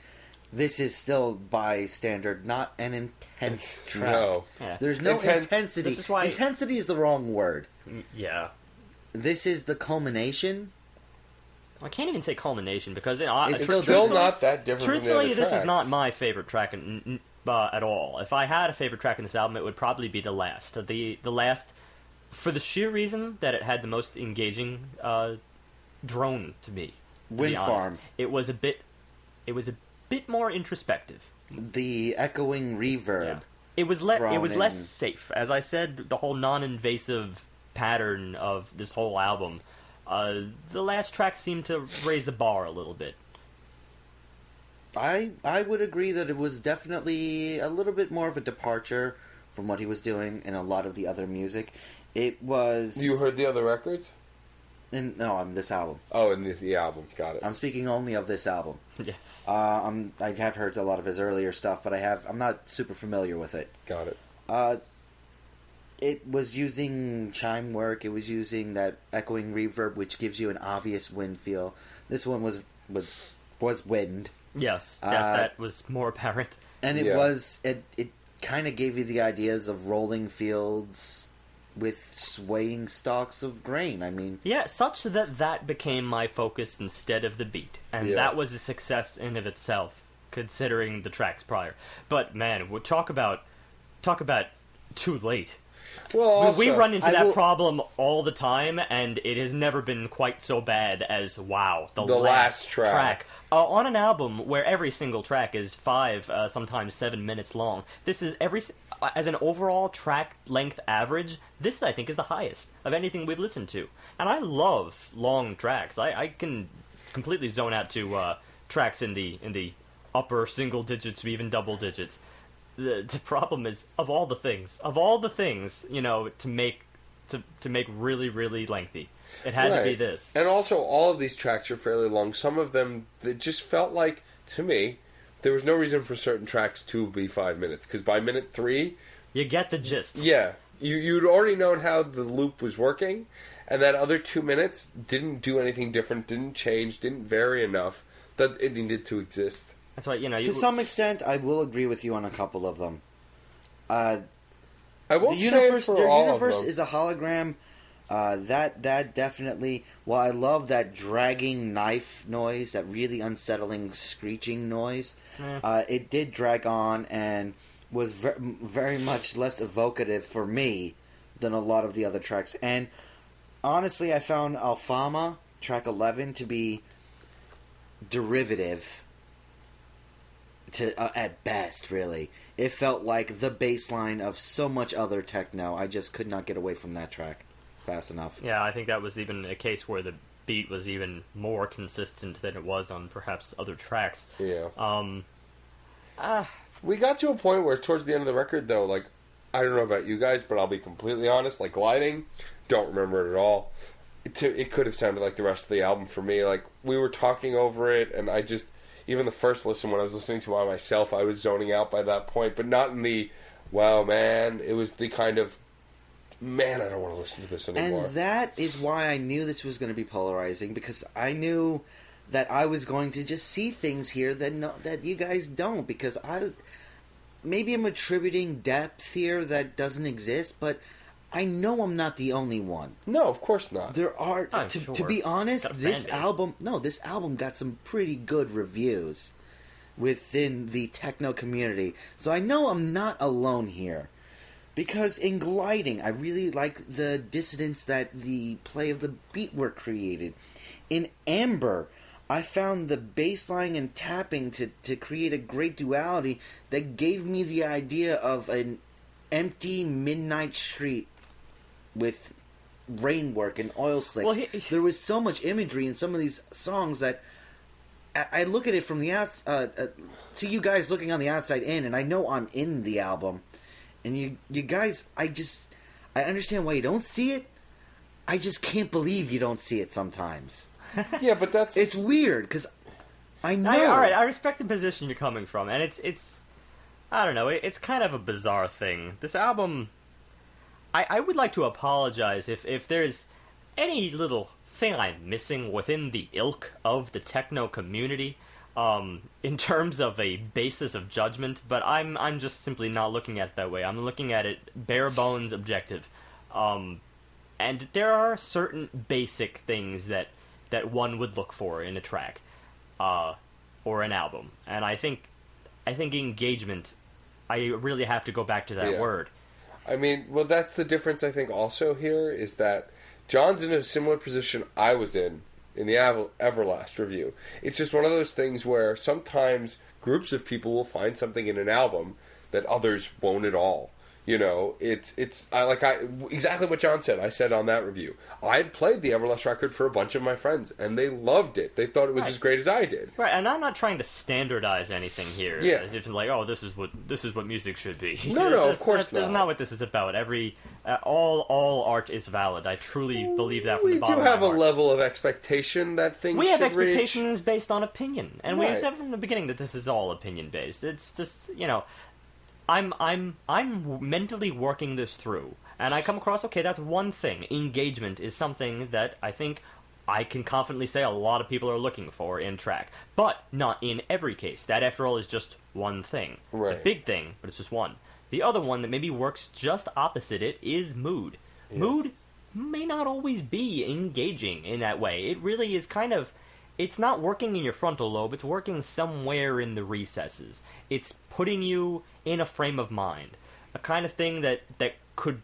Speaker 2: this is still, by standard, not an intense track.
Speaker 1: No.
Speaker 3: Yeah.
Speaker 2: There's no intensity.
Speaker 3: This is why...
Speaker 2: Intensity is the wrong word.
Speaker 3: Yeah.
Speaker 2: This is the culmination.
Speaker 3: I can't even say culmination, because
Speaker 1: it's still not that different from the
Speaker 3: truthfully,
Speaker 1: other
Speaker 3: this
Speaker 1: tracks.
Speaker 3: is not my favorite track at all. If I had a favorite track in this album, it would probably be the last. The last, for the sheer reason that it had the most engaging drone to me.
Speaker 2: Wind Farm.
Speaker 3: It was a bit more introspective.
Speaker 2: The echoing reverb.
Speaker 3: Yeah. It was less safe. As I said, the whole non-invasive pattern of this whole album. The last track seemed to raise the bar a little bit.
Speaker 2: I would agree that it was definitely a little bit more of a departure from what he was doing in a lot of the other music. It was...
Speaker 1: You heard the other records?
Speaker 2: On this album.
Speaker 1: Oh, in the album. Got it.
Speaker 2: I'm speaking only of this album.
Speaker 3: Yeah.
Speaker 2: I have heard a lot of his earlier stuff, but I'm not super familiar with it.
Speaker 1: Got it.
Speaker 2: It was using chime work. It was using that echoing reverb, which gives you an obvious wind feel. This one was wind.
Speaker 3: Yes, that was more apparent.
Speaker 2: And it kind of gave you the ideas of rolling fields with swaying stalks of grain. I mean... Yeah,
Speaker 3: such that became my focus instead of the beat. And that was a success in of itself, considering the tracks prior. But, man, we'll talk about too late.
Speaker 1: Well, also,
Speaker 3: we run into that problem all the time, and it has never been quite so bad as, wow, the last track. On an album where every single track is 5, sometimes 7 minutes long, this is as an overall track length average, this, I think, is the highest of anything we've listened to. And I love long tracks. I can completely zone out to tracks in the upper single digits or even double digits. The problem is, of all the things, to make really, really lengthy, it had to be this.
Speaker 1: And also, all of these tracks are fairly long. Some of them, it just felt like, to me, there was no reason for certain tracks to be 5 minutes. Because by minute 3...
Speaker 3: You get the gist.
Speaker 1: Yeah. You'd already known how the loop was working, and that other 2 minutes didn't do anything different, didn't change, didn't vary enough that it needed to exist.
Speaker 3: That's why,
Speaker 2: to some extent, I will agree with you on a couple of them.
Speaker 1: I won't say for all of them.
Speaker 2: The universe is a hologram. That definitely... While I love that dragging knife noise, that really unsettling screeching noise, it did drag on and was very much less evocative for me than a lot of the other tracks. And honestly, I found Alfama, track 11, to be derivative at best, really. It felt like the baseline of so much other techno. I just could not get away from that track fast enough.
Speaker 3: Yeah, I think that was even a case where the beat was even more consistent than it was on perhaps other tracks.
Speaker 1: Yeah. We got to a point where towards the end of the record, though, like, I don't know about you guys, but I'll be completely honest, like, Gliding, don't remember it at all. It could have sounded like the rest of the album for me. Like, we were talking over it, and I just, even the first listen when I was listening to it by myself, I was zoning out by that point, but not in the, wow, man, it was the kind of, man, I don't want to listen to this anymore.
Speaker 2: And that is why I knew this was going to be polarizing, because I knew that I was going to just see things here that you guys don't, because maybe I'm attributing depth here that doesn't exist, but I know I'm not the only one.
Speaker 1: No, of course not.
Speaker 2: There are,
Speaker 3: Sure.
Speaker 2: to be honest, this
Speaker 3: fan base.
Speaker 2: album got some pretty good reviews within the techno community, so I know I'm not alone here. Because in Gliding, I really like the dissonance that the play of the beat work created. In Amber, I found the bass line and tapping to create a great duality that gave me the idea of an empty midnight street with rainwork and oil slicks.
Speaker 3: Well,
Speaker 2: there was so much imagery in some of these songs that I look at it from the outside, see you guys looking on the outside in, and I know I'm in the album. And you guys, I understand why you don't see it. I just can't believe you don't see it sometimes.
Speaker 1: Yeah, but
Speaker 2: it's weird, because I know.
Speaker 3: Alright, I respect the position you're coming from, and it's I don't know, it's kind of a bizarre thing. This album, I would like to apologize if there's any little thing I'm missing within the ilk of the techno community. In terms of a basis of judgment, but I'm just simply not looking at it that way. I'm looking at it bare bones objective. And there are certain basic things that one would look for in a track, or an album. And I think engagement, I really have to go back to that word.
Speaker 1: I mean, well, that's the difference, I think, also here, is that John's in a similar position I was in the Everlast review. It's just one of those things where sometimes groups of people will find something in an album that others won't at all. You know, it's exactly what John said. I said on that review, I had played the Everlast record for a bunch of my friends, and they loved it. They thought it was as great as I did.
Speaker 3: Right, and I'm not trying to standardize anything here.
Speaker 1: Yeah.
Speaker 3: As if like, oh, this is what music should be.
Speaker 1: No, of course not.
Speaker 3: That's not what this is about. All art is valid. I truly believe that. From
Speaker 1: We
Speaker 3: the bottom
Speaker 1: do
Speaker 3: of my
Speaker 1: have a
Speaker 3: heart.
Speaker 1: level of expectation that things
Speaker 3: We
Speaker 1: should
Speaker 3: have expectations
Speaker 1: reach.
Speaker 3: based on opinion, and we
Speaker 1: Right.
Speaker 3: said from the beginning that this is all opinion based. It's just, you know, I'm mentally working this through, and I come across, okay, that's one thing. Engagement is something that I think I can confidently say a lot of people are looking for in track, but not in every case. That, after all, is just one thing.
Speaker 1: Right.
Speaker 3: It's a big thing, but it's just one. The other one that maybe works just opposite it is mood.
Speaker 1: Yeah.
Speaker 3: Mood may not always be engaging in that way. It really is kind of... It's not working in your frontal lobe, it's working somewhere in the recesses. It's putting you in a frame of mind. A kind of thing that could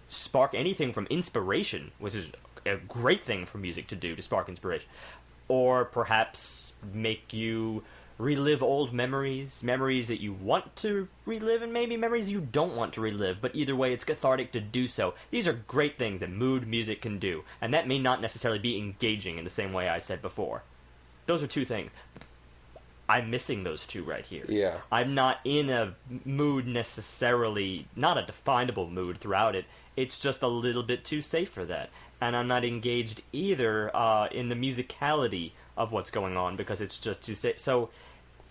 Speaker 3: spark anything from inspiration, which is a great thing for music to do, to spark inspiration. Or perhaps make you relive old memories that you want to relive, and maybe memories you don't want to relive, but either way, it's cathartic to do so. These are great things that mood music can do, and that may not necessarily be engaging in the same way I said before. Those are two things. I'm missing those two right here.
Speaker 1: Yeah.
Speaker 3: I'm not in a mood necessarily, not a definable mood throughout it. It's just a little bit too safe for that. And I'm not engaged either in the musicality of what's going on, because it's just too safe. So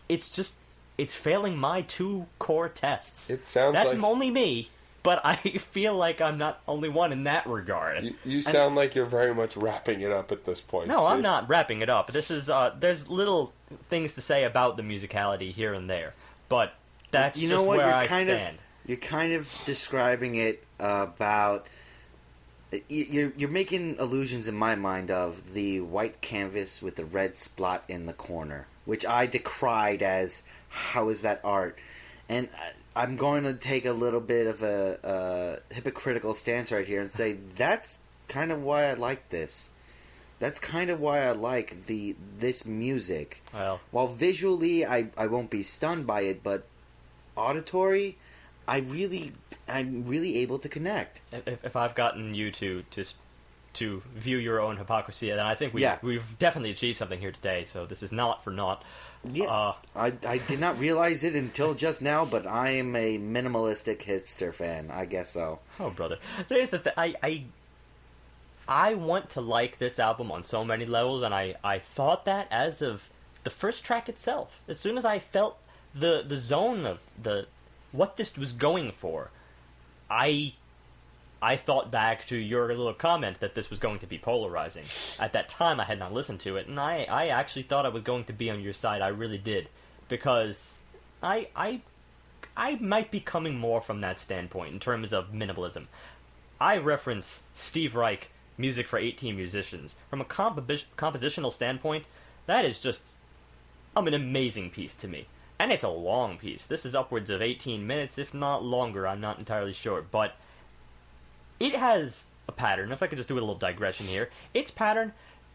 Speaker 3: it's failing my two core tests.
Speaker 1: It sounds
Speaker 3: That's
Speaker 1: like...
Speaker 3: only me, but I feel like I'm not only one in that regard.
Speaker 1: You sound like you're very much wrapping it up at this point.
Speaker 3: No, I'm not wrapping it up. This is there's little things to say about the musicality here and there, but that's
Speaker 2: you
Speaker 3: just
Speaker 2: know what?
Speaker 3: where
Speaker 2: You're
Speaker 3: I
Speaker 2: kind
Speaker 3: stand.
Speaker 2: You're kind of describing it about. You're making allusions in my mind of the white canvas with the red spot in the corner, which I decried as, how is that art? And I'm going to take a little bit of a hypocritical stance right here and say that's kind of why I like this. That's kind of why I like this music.
Speaker 3: Well,
Speaker 2: While visually I won't be stunned by it, but auditory, I'm really able to connect.
Speaker 3: if I've gotten you to view your own hypocrisy, then I think
Speaker 2: Yeah.
Speaker 3: we've definitely achieved something here today. So this is not for naught.
Speaker 2: Yeah, I did not realize it until just now, but I am a minimalistic hipster fan. I guess so.
Speaker 3: Oh, brother. There's the I want to like this album on so many levels, and I thought that as of the first track itself. As soon as I felt the zone of what this was going for, I thought back to your little comment that this was going to be polarizing. At that time, I had not listened to it, and I actually thought I was going to be on your side. I really did, because I might be coming more from that standpoint in terms of minimalism. I reference Steve Reich, Music for 18 Musicians. From a compositional standpoint, that is just an amazing piece to me. And it's a long piece. This is upwards of 18 minutes, if not longer. I'm not entirely sure, but it has a pattern. If I could just do a little digression here, its pattern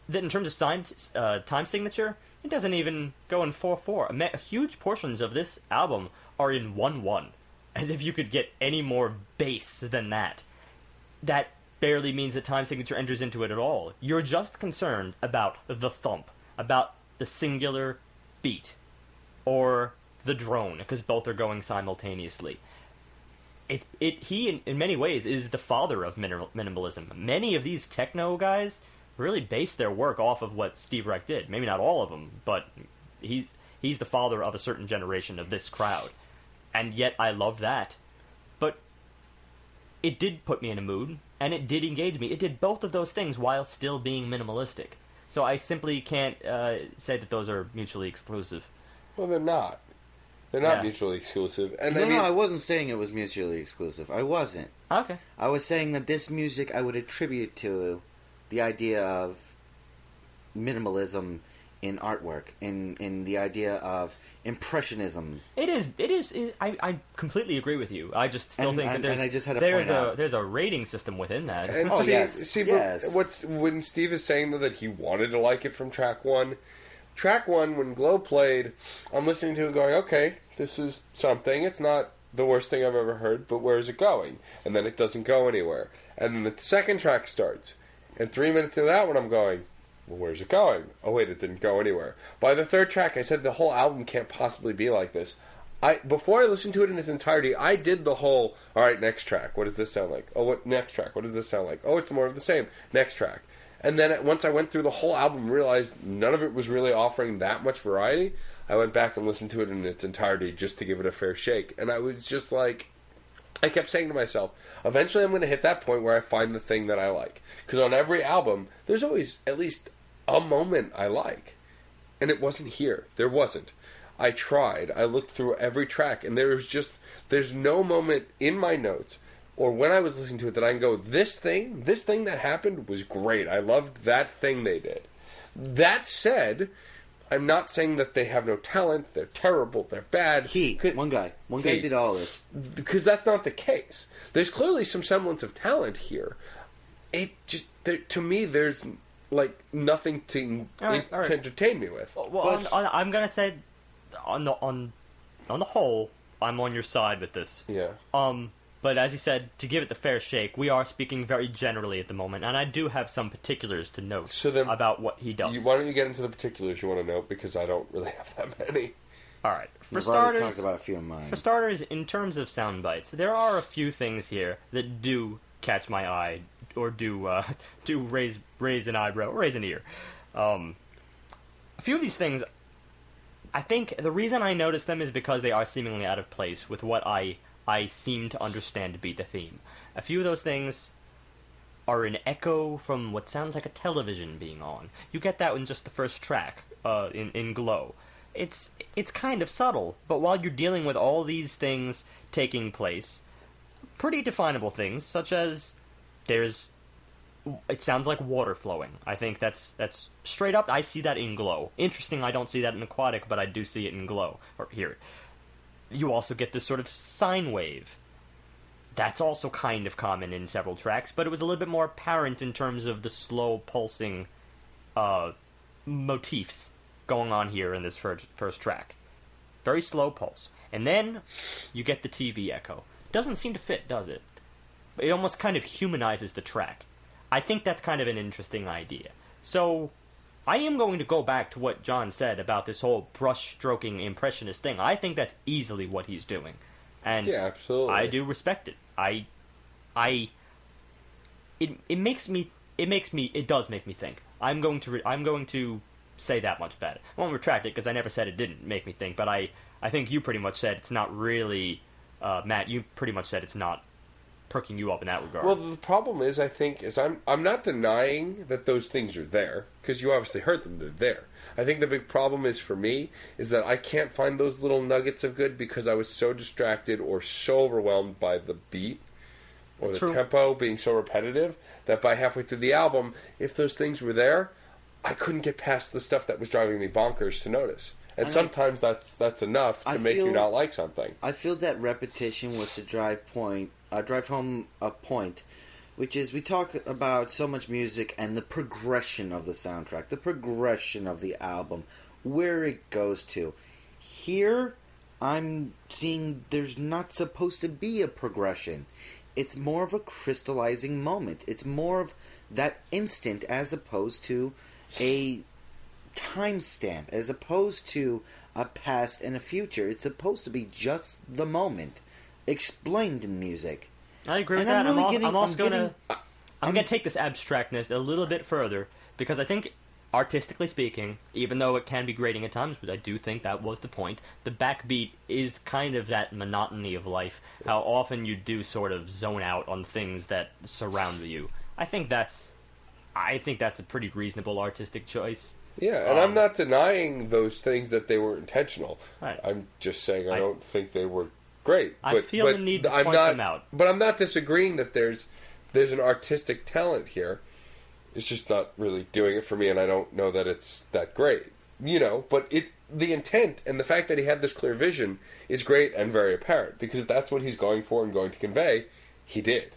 Speaker 3: that in terms of time signature, it doesn't even go in 4/4. Huge portions of this album are in 1/1, as if you could get any more bass than that. That barely means that time signature enters into it at all. You're just concerned about the thump, about the singular beat, or the drone, because both are going simultaneously. He in many ways is the father of minimalism. Many of these techno guys really base their work off of what Steve Reich did. Maybe not all of them, but he's the father of a certain generation of this crowd. And yet I loved that. But it did put me in a mood, and it did engage me. It did both of those things while still being minimalistic. So I simply can't say that those are mutually exclusive.
Speaker 1: Well, they're not. They're not
Speaker 3: Yeah.
Speaker 1: mutually exclusive. And
Speaker 2: No,
Speaker 1: I mean,
Speaker 2: I wasn't saying it was mutually exclusive. I wasn't.
Speaker 3: Okay.
Speaker 2: I was saying that this music I would attribute to the idea of minimalism in artwork, in the idea of impressionism.
Speaker 3: It is. I completely agree with you. I just still think that
Speaker 2: and I just had to
Speaker 3: there's
Speaker 2: point out.
Speaker 3: there's a rating system within that.
Speaker 1: and
Speaker 2: Oh,
Speaker 1: see,
Speaker 2: yes,
Speaker 1: see,
Speaker 2: yes.
Speaker 1: but when Steve is saying though that he wanted to like it from track one, when Glow played, I'm listening to it going, okay, this is something. It's not the worst thing I've ever heard, but where is it going? And then it doesn't go anywhere. And then the second track starts, and 3 minutes into that one, I'm going, well, where's it going? Oh wait, it didn't go anywhere. By the third track, I said the whole album can't possibly be like this. Before I listened to it in its entirety, I did the whole, all right, next track, what does this sound like? Oh, what next track? What does this sound like? Oh, it's more of the same. Next track. And then once I went through the whole album and realized none of it was really offering that much variety, I went back and listened to it in its entirety just to give it a fair shake. And I was just like, I kept saying to myself, eventually I'm going to hit that point where I find the thing that I like. Because on every album, there's always at least a moment I like. And it wasn't here. There wasn't. I tried. I looked through every track, and there's no moment in my notes or when I was listening to it that I can go, this thing that happened was great. I loved that thing they did. That said, I'm not saying that they have no talent, they're terrible, they're bad.
Speaker 2: One guy did all this.
Speaker 1: Because that's not the case. There's clearly some semblance of talent here. It just, to me, there's like nothing to entertain me with.
Speaker 3: Well, I'm gonna say, on the whole, I'm on your side with this.
Speaker 1: Yeah.
Speaker 3: But as you said, to give it the fair shake, we are speaking very generally at the moment, and I do have some particulars to note about what he does.
Speaker 1: Why don't you get into the particulars you want to note, because I don't really have that many.
Speaker 3: All right.
Speaker 2: We've already talked about a few of mine.
Speaker 3: For starters, in terms of sound bites, there are a few things here that do catch my eye, or do raise an eyebrow, raise an ear. A few of these things, I think the reason I notice them is because they are seemingly out of place with what I seem to understand to be the theme. A few of those things are an echo from what sounds like a television being on. You get that in just the first track, in Glow. It's kind of subtle, but while you're dealing with all these things taking place, pretty definable things, such as it sounds like water flowing. I think that's straight up, I see that in Glow. Interesting, I don't see that in Aquatic, but I do see it in Glow, or hear it. You also get this sort of sine wave. That's also kind of common in several tracks, but it was a little bit more apparent in terms of the slow pulsing motifs going on here in this first track. Very slow pulse. And then you get the TV echo. Doesn't seem to fit, does it? It almost kind of humanizes the track. I think that's kind of an interesting idea. So, I am going to go back to what John said about this whole brush-stroking impressionist thing. I think that's easily what he's doing. And
Speaker 1: yeah, absolutely.
Speaker 3: I do respect it. It does make me think. I'm going to say that much better. I won't retract it because I never said it didn't make me think, but I think you pretty much said it's not really, Matt, you pretty much said it's not perking you up in that regard.
Speaker 1: Well, the problem is, I think, I'm not denying that those things are there, because you obviously heard them, they're there. I think the big problem is, for me, is that I can't find those little nuggets of good because I was so distracted or so overwhelmed by the beat or the tempo being so repetitive that by halfway through the album, if those things were there, I couldn't get past the stuff that was driving me bonkers to notice. And sometimes that's enough to make you not like something.
Speaker 2: I feel that repetition was to drive home a point, which is we talk about so much music and the progression of the soundtrack, the progression of the album, where it goes to. Here, I'm seeing there's not supposed to be a progression. It's more of a crystallizing moment. It's more of that instant as opposed to a timestamp, as opposed to a past and a future. It's supposed to be just the moment explained in music.
Speaker 3: I agree with that. I'm going to take this abstractness a little bit further because I think, artistically speaking, even though it can be grating at times, but I do think that was the point, the backbeat is kind of that monotony of life, how often you do sort of zone out on things that surround you. I think that's a pretty reasonable artistic choice.
Speaker 1: Yeah, and I'm not denying those things that they were intentional.
Speaker 3: Right.
Speaker 1: I'm just saying I don't think they were great.
Speaker 3: I feel the need to point them out.
Speaker 1: But I'm not disagreeing that there's an artistic talent here. It's just not really doing it for me, and I don't know that it's that great. But the intent and the fact that he had this clear vision is great and very apparent, because if that's what he's going for and going to convey, he did.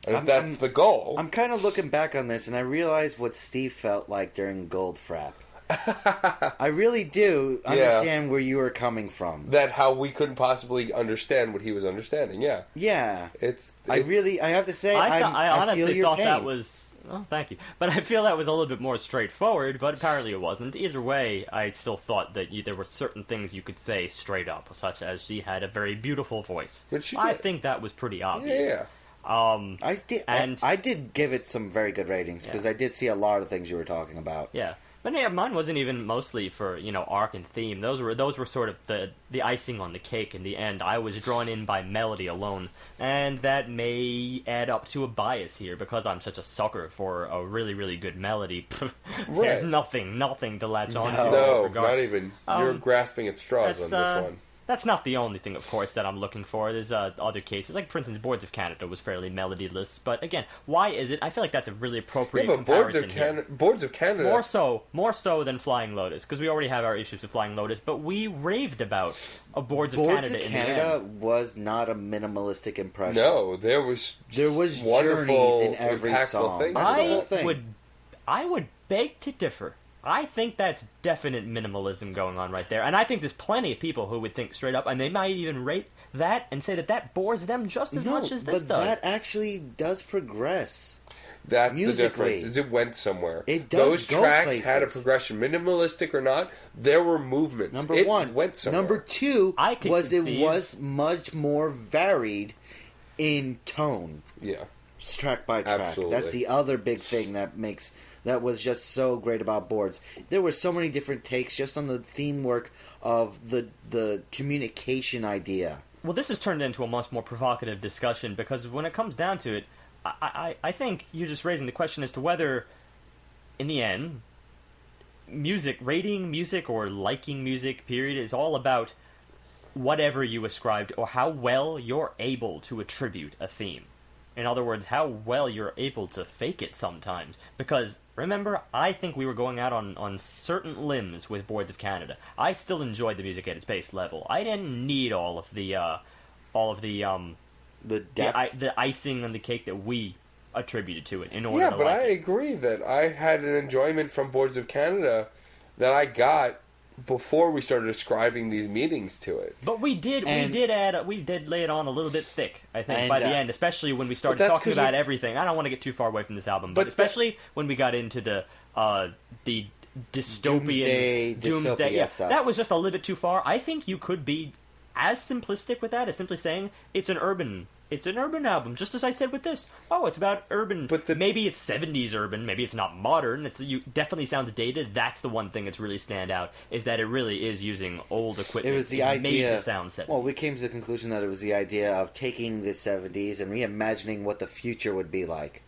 Speaker 1: And if that's the goal...
Speaker 2: I'm kind of looking back on this, and I realize what Steve felt like during Goldfrapp. I really do understand where you were coming from.
Speaker 1: That how we couldn't possibly understand what he was understanding, yeah.
Speaker 2: Yeah. I have to say,
Speaker 3: I honestly thought
Speaker 2: pain.
Speaker 3: that was... Oh, thank you. But I feel that was a little bit more straightforward, but apparently it wasn't. Either way, I still thought that there were certain things you could say straight up, such as she had a very beautiful voice.
Speaker 1: Which she
Speaker 3: I
Speaker 1: did.
Speaker 3: think that was pretty obvious.
Speaker 1: Yeah.
Speaker 2: I did give it some very good ratings, because I did see a lot of things you were talking about.
Speaker 3: Yeah. But yeah, mine wasn't even mostly for, arc and theme. Those were sort of the icing on the cake in the end. I was drawn in by melody alone, and that may add up to a bias here because I'm such a sucker for a really, really good melody. There's nothing to latch on to in this regard.
Speaker 1: Not even. You're grasping at straws on this one.
Speaker 3: That's not the only thing, of course, that I'm looking for. There's other cases, like, for instance, Boards of Canada was fairly melodyless. But again, why is it? I feel like that's a really appropriate comparison.
Speaker 1: Boards of Canada,
Speaker 3: more so than Flying Lotus, because we already have our issues with Flying Lotus. But we raved about Boards of Canada.
Speaker 2: Boards of Canada was not a minimalistic impression.
Speaker 1: No, there was
Speaker 2: journeys in every song.
Speaker 1: Thing.
Speaker 3: I would beg to differ. I think that's definite minimalism going on right there. And I think there's plenty of people who would think straight up, and they might even rate that and say that bores them just as much as this does.
Speaker 2: But that actually does progress.
Speaker 1: That's
Speaker 2: musically.
Speaker 1: The difference, is it went somewhere.
Speaker 2: It does.
Speaker 1: Those tracks
Speaker 2: places.
Speaker 1: had a progression. Minimalistic or not, there were movements.
Speaker 2: Number one.
Speaker 1: Went somewhere.
Speaker 2: Number two
Speaker 3: it
Speaker 2: was much more varied in tone.
Speaker 1: Yeah.
Speaker 2: Track by track.
Speaker 1: Absolutely.
Speaker 2: That's the other big thing that was just so great about Boards. There were so many different takes just on the theme work of the communication idea.
Speaker 3: Well, this has turned into a much more provocative discussion, because when it comes down to it, I think you're just raising the question as to whether, in the end, rating music or liking music, period, is all about whatever you ascribed or how well you're able to attribute a theme. In other words, how well you're able to fake it sometimes. Because, remember, I think we were going out on certain limbs with Boards of Canada. I still enjoyed the music at its base level. I didn't need all of the
Speaker 2: The depth.
Speaker 3: the icing on the cake that we attributed to it in order
Speaker 1: Yeah,
Speaker 3: to
Speaker 1: but
Speaker 3: like
Speaker 1: I
Speaker 3: it.
Speaker 1: agree that I had an enjoyment from Boards of Canada that I got before we started ascribing these meanings to it.
Speaker 3: But we did lay it on a little bit thick, I think,
Speaker 2: And,
Speaker 3: by the end, especially when we started
Speaker 1: that's
Speaker 3: talking
Speaker 1: 'cause
Speaker 3: about everything. I don't want to get too far away from this album, but especially when we got into the dystopian doomsday. Yeah,
Speaker 2: stuff.
Speaker 3: that was just a little bit too far. I think you could be as simplistic with that as simply saying it's an urban album, just as I said with this. Oh, it's about urban. But maybe it's 70s urban, maybe it's not modern. You definitely sounds dated. That's the one thing that's really stand out, is that it really is using old equipment.
Speaker 2: It was the idea.
Speaker 3: Made the sound 70s.
Speaker 2: Well, we came to the conclusion that it was the idea of taking the 70s and reimagining what the future would be like.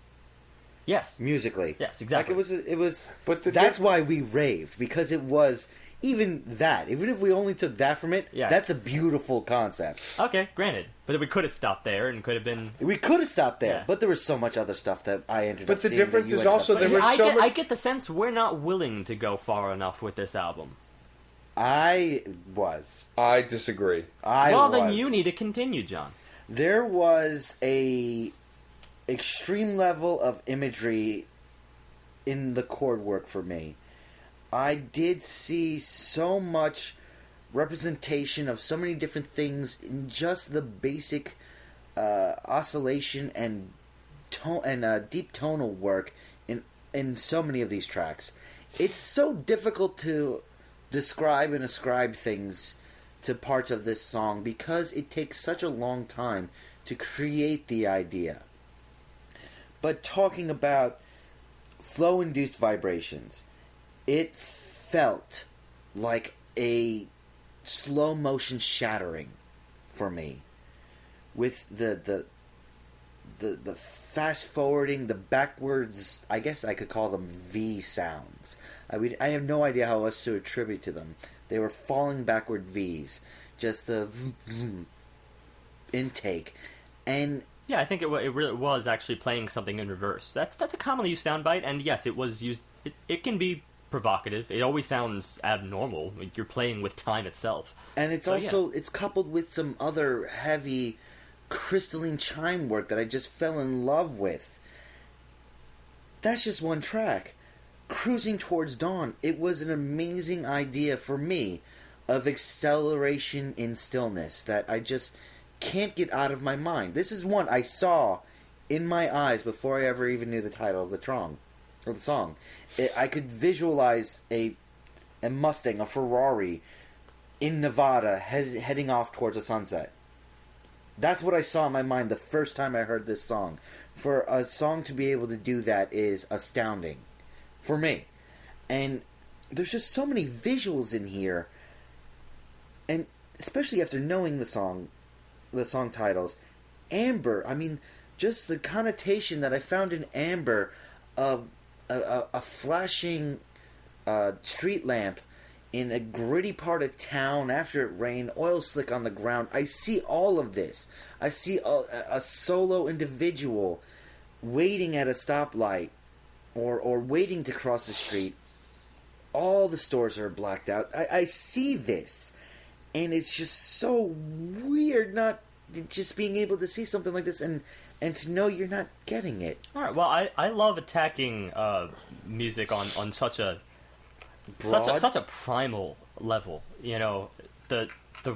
Speaker 3: Yes.
Speaker 2: Musically.
Speaker 3: Yes, exactly.
Speaker 2: Like it was.
Speaker 1: But
Speaker 2: that's why we raved, because it was. Even if we only took that from it, that's a beautiful concept.
Speaker 3: Okay, granted. But we could have stopped there and could have been...
Speaker 2: We could have stopped there, but there was so much other stuff that I ended up
Speaker 1: But the
Speaker 2: seeing
Speaker 1: difference
Speaker 2: that you
Speaker 1: is
Speaker 2: ended up
Speaker 1: also
Speaker 2: seeing.
Speaker 1: there was so much...
Speaker 3: I get the sense we're not willing to go far enough with this album.
Speaker 2: I was.
Speaker 1: I disagree.
Speaker 3: Then you need to continue, John.
Speaker 2: There was a extreme level of imagery in the chord work for me. I did see so much representation of so many different things in just the basic oscillation and tone and deep tonal work in so many of these tracks. It's so difficult to describe and ascribe things to parts of this song because it takes such a long time to create the idea. But talking about flow-induced vibrations, it felt like a slow-motion shattering for me, with the fast-forwarding, the backwards. I guess I could call them V sounds. I have no idea how else to attribute to them. They were falling backward Vs, just the intake, and.
Speaker 3: Yeah, I think it really was actually playing something in reverse. That's a commonly used soundbite, and yes, it was used. It can be provocative. It always sounds abnormal. You're playing with time itself.
Speaker 2: And it's it's coupled with some other heavy crystalline chime work that I just fell in love with. That's just one track. Cruising Towards Dawn, it was an amazing idea for me of acceleration in stillness that I just can't get out of my mind. This is one I saw in my eyes before I ever even knew the title of the song. I could visualize a Mustang, a Ferrari, in Nevada heading off towards a sunset. That's what I saw in my mind the first time I heard this song. For a song to be able to do that is astounding. For me. And there's just so many visuals in here. And especially after knowing the song titles. Amber, I mean, just the connotation that I found in Amber of a flashing street lamp in a gritty part of town after it rained, oil slick on the ground. I see all of this. I see a solo individual waiting at a stoplight or waiting to cross the street. All the stores are blacked out. I see this. And it's just so weird not just being able to see something like this and to know you're not getting it.
Speaker 3: All right. Well, I love attacking music on such a such a primal level. You know, the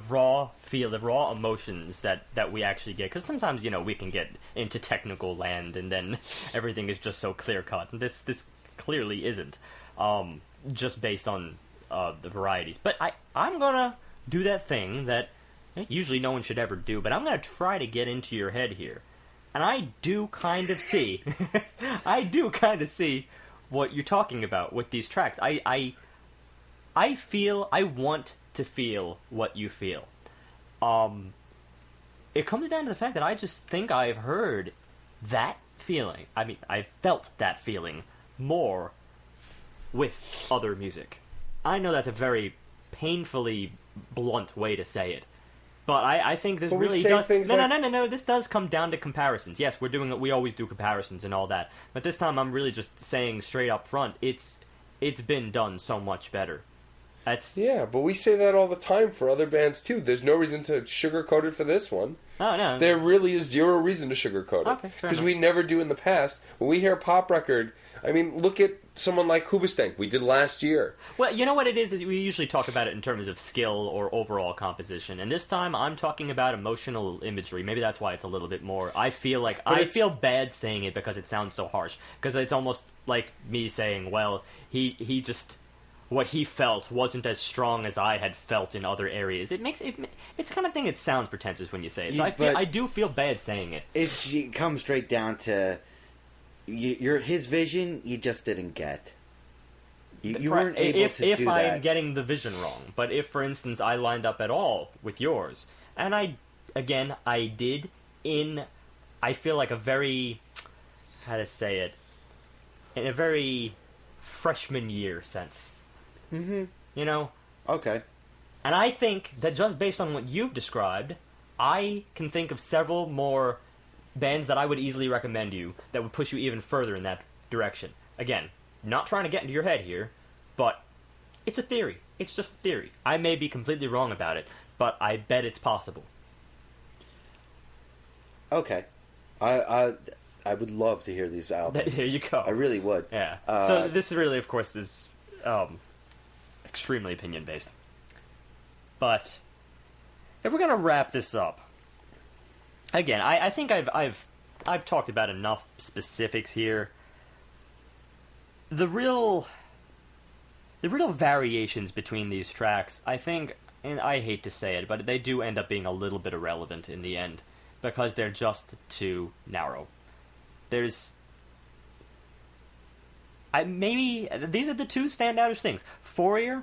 Speaker 3: raw feel, the raw emotions that we actually get. Because sometimes we can get into technical land and then everything is just so clear cut. This clearly isn't. Just based on the varieties. But I'm gonna do that thing that usually no one should ever do, but I'm going to try to get into your head here. And I do kind of see what you're talking about with these tracks. I want to feel what you feel. It comes down to the fact that I just think I've heard that feeling. I mean, I've felt that feeling more with other music. I know that's a very painfully blunt way to say it, but I think this really does. No. This does come down to comparisons. Yes, we always do comparisons and all that, but this time I'm really just saying straight up front, it's been done so much better. That's
Speaker 1: Yeah, but we say that all the time for other bands too. There's no reason to sugarcoat it for this one.
Speaker 3: Oh, no.
Speaker 1: There really is zero reason to sugarcoat it.
Speaker 3: Okay, fair
Speaker 1: Because
Speaker 3: enough.
Speaker 1: we never do in the past. When we hear a pop record, I mean, look at someone like Hoobastank. We did last year.
Speaker 3: Well, you know what it is? We usually talk about it in terms of skill or overall composition, and this time I'm talking about emotional imagery. Maybe that's why it's a little bit more. I feel feel bad saying it because it sounds so harsh. Because it's almost like me saying, well, he just what he felt wasn't as strong as I had felt in other areas. It's the kind of thing. It sounds pretentious when you say it. So I do feel bad saying it.
Speaker 2: It comes straight down to his vision. You just didn't get. You weren't able to do that.
Speaker 3: If I'm getting the vision wrong, but if, for instance, I lined up at all with yours, and I did in, I feel like a very, how to say it, in a very freshman year sense.
Speaker 2: Mm-hmm.
Speaker 3: You know?
Speaker 2: Okay.
Speaker 3: And I think that just based on what you've described, I can think of several more bands that I would easily recommend you that would push you even further in that direction. Again, not trying to get into your head here, but it's a theory. It's just a theory. I may be completely wrong about it, but I bet it's possible.
Speaker 2: Okay. I would love to hear these albums.
Speaker 3: There you go.
Speaker 2: I really would.
Speaker 3: Yeah. So this really, of course, is extremely opinion-based. But if we're going to wrap this up, again, I think I've talked about enough specifics here. The real variations between these tracks, I think, and I hate to say it, but they do end up being a little bit irrelevant in the end because they're just too narrow. Maybe these are the two standoutish things. Fourier,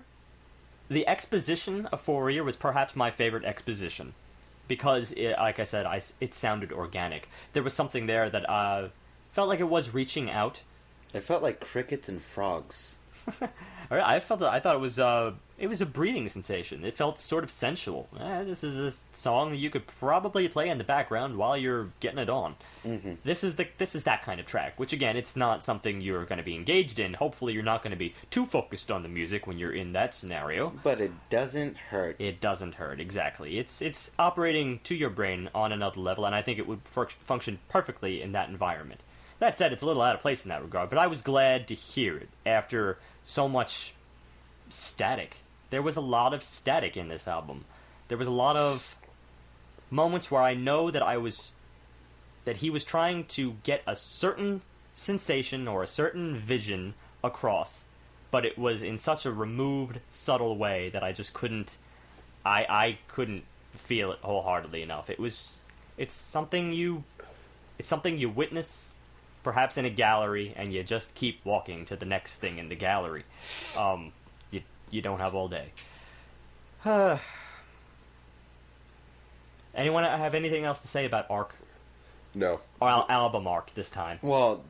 Speaker 3: the exposition of Fourier was perhaps my favorite exposition because, like I said, it sounded organic. There was something there that felt like it was reaching out.
Speaker 2: It felt like crickets and frogs.
Speaker 3: I thought it was a breathing sensation. It felt sort of sensual. This is a song that you could probably play in the background while you're getting it on.
Speaker 2: Mm-hmm.
Speaker 3: This is that kind of track. Which again, it's not something you're going to be engaged in. Hopefully, you're not going to be too focused on the music when you're in that scenario.
Speaker 2: But it doesn't hurt.
Speaker 3: It doesn't hurt, exactly. It's operating to your brain on another level, and I think it would function perfectly in that environment. That said, it's a little out of place in that regard, but I was glad to hear it after so much static. There was a lot of static in this album. There was a lot of moments where I know that he was trying to get a certain sensation or a certain vision across, but it was in such a removed, subtle way that I just couldn't feel it wholeheartedly enough. It's something you witness perhaps in a gallery, and you just keep walking to the next thing in the gallery. You don't have all day. Anyone have anything else to say about Arc?
Speaker 1: No.
Speaker 3: Or album Arc this time?
Speaker 2: Well,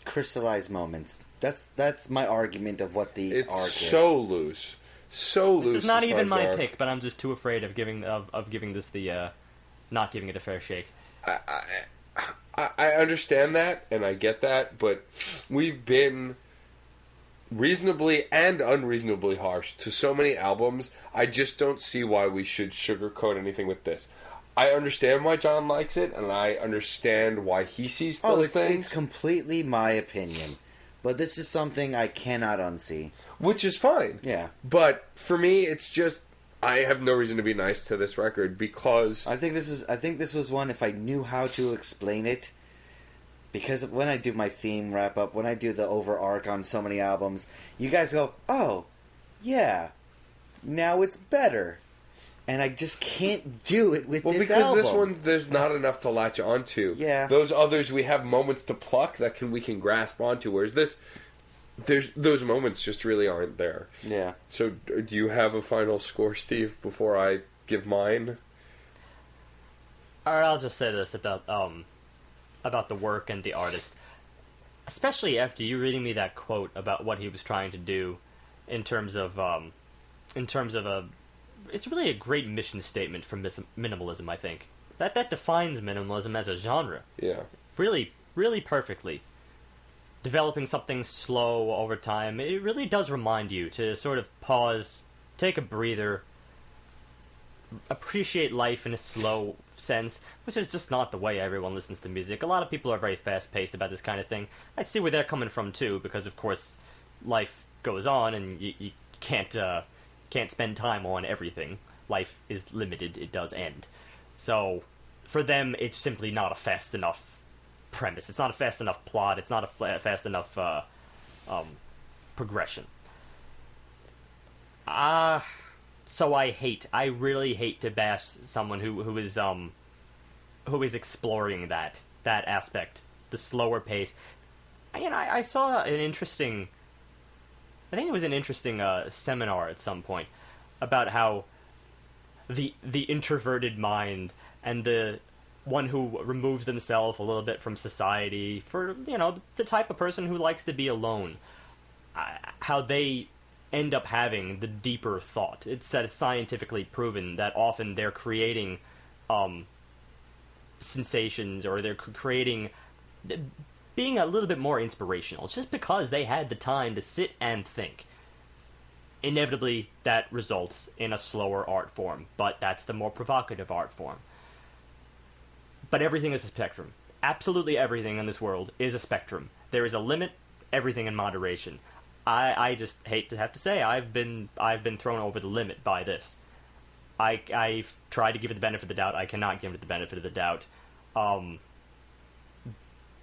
Speaker 2: crystallized moments. That's my argument of what the
Speaker 1: it's
Speaker 2: arc is.
Speaker 1: It's so loose. So loose.
Speaker 3: This is not
Speaker 1: as far
Speaker 3: even
Speaker 1: as
Speaker 3: my
Speaker 1: arc.
Speaker 3: pick, but I'm just too afraid of giving this the not giving it a fair shake.
Speaker 1: I understand that, and I get that, but we've been reasonably and unreasonably harsh to so many albums. I just don't see why we should sugarcoat anything with this. I understand why John likes it, and I understand why he sees those things.
Speaker 2: It's completely my opinion. But this is something I cannot unsee.
Speaker 1: Which is fine.
Speaker 2: Yeah.
Speaker 1: But for me, it's just, I have no reason to be nice to this record because
Speaker 2: I think this was one, if I knew how to explain it, because when I do my theme wrap up, when I do the over arc on so many albums, you guys go, oh, yeah, now it's better. And I just can't do it with this album.
Speaker 1: Well, because this one, there's not enough to latch onto.
Speaker 2: Yeah.
Speaker 1: Those others, we have moments to pluck that we can grasp onto, whereas this, those moments just really aren't there.
Speaker 2: Yeah.
Speaker 1: So, do you have a final score, Steve, before I give mine?
Speaker 3: Alright, I'll just say this about the work and the artist. Especially after you reading me that quote about what he was trying to do in terms of it's really a great mission statement for minimalism, I think. That defines minimalism as a genre.
Speaker 1: Yeah.
Speaker 3: Really, really perfectly. developing something slow over time, it really does remind you to sort of pause, take a breather, appreciate life in a slow sense, which is just not the way everyone listens to music. A lot of people are very fast-paced about this kind of thing. I see where they're coming from, too, because, of course, life goes on, and you can't spend time on everything. Life is limited. It does end. So, for them, it's simply not a fast enough premise. It's not a fast enough plot. It's not a fast enough progression. So I really hate to bash someone who is exploring that aspect, the slower pace. I saw an interesting, I think it was an interesting seminar at some point about how the introverted mind and the one who removes themselves a little bit from society, for the type of person who likes to be alone, how they end up having the deeper thought. It's scientifically proven that often they're creating sensations, or they're creating being a little bit more inspirational just because they had the time to sit and think. Inevitably, that results in a slower art form, but that's the more provocative art form. But everything is a spectrum. Absolutely everything in this world is a spectrum. There is a limit, everything in moderation. I just hate to have to say I've been thrown over the limit by this. I've tried to give it the benefit of the doubt. I cannot give it the benefit of the doubt.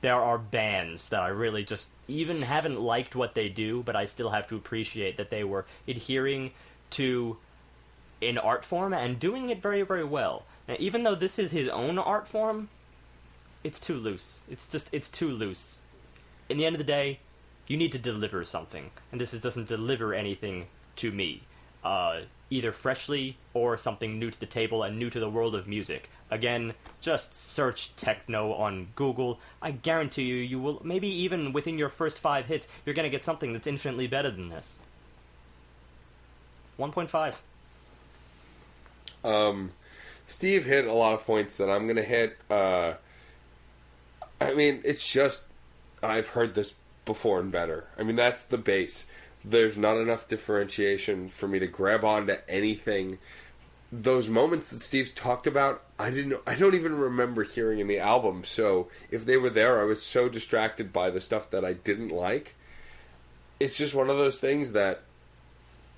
Speaker 3: There are bands that I really just even haven't liked what they do, but I still have to appreciate that they were adhering to an art form and doing it very, very well. Now, even though this is his own art form, it's too loose. It's too loose. In the end of the day, you need to deliver something, and this doesn't deliver anything to me. Either freshly or something new to the table and new to the world of music. Again, just search techno on Google. I guarantee you will, maybe even within your first 5 hits, you're going to get something that's infinitely better than this. 1.5.
Speaker 1: Steve hit a lot of points that I'm going to hit. I mean, it's just, I've heard this before and better. I mean, that's the base. There's not enough differentiation for me to grab onto anything. Those moments that Steve's talked about, I don't even remember hearing in the album. So if they were there, I was so distracted by the stuff that I didn't like. It's just one of those things that,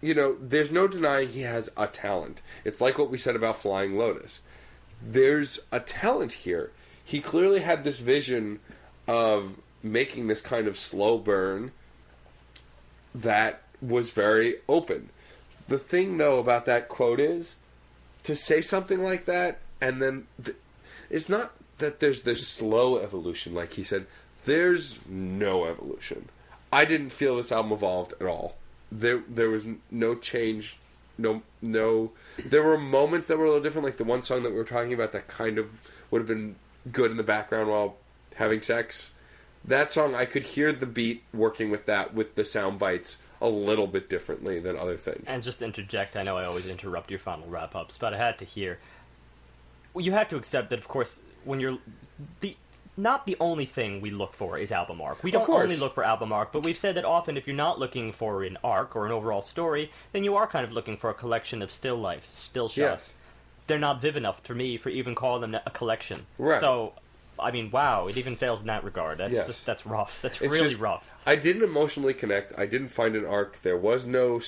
Speaker 1: there's no denying he has a talent. It's like what we said about Flying Lotus. There's a talent here. He clearly had this vision of making this kind of slow burn that was very open. The thing, though, about that quote is, to say something like that, and then it's not that there's this slow evolution, like he said. There's no evolution. I didn't feel this album evolved at all. There was no change, no. There were moments that were a little different, like the one song that we were talking about that kind of would have been good in the background while having sex. That song, I could hear the beat working with that, with the sound bites, a little bit differently than other things.
Speaker 3: And just to interject, I know I always interrupt your final wrap-ups, but I had to hear... You have to accept that, of course, when you're... Not the only thing we look for is album arc. We don't only look for album arc, but we've said that often if you're not looking for an arc or an overall story, then you are kind of looking for a collection of still lifes, still shots. Yes. They're not vivid enough for me for even call them a collection. Right. So... I mean, wow, it even fails in that regard. That's rough. That's really rough.
Speaker 1: I didn't emotionally connect. I didn't find an arc. There was no,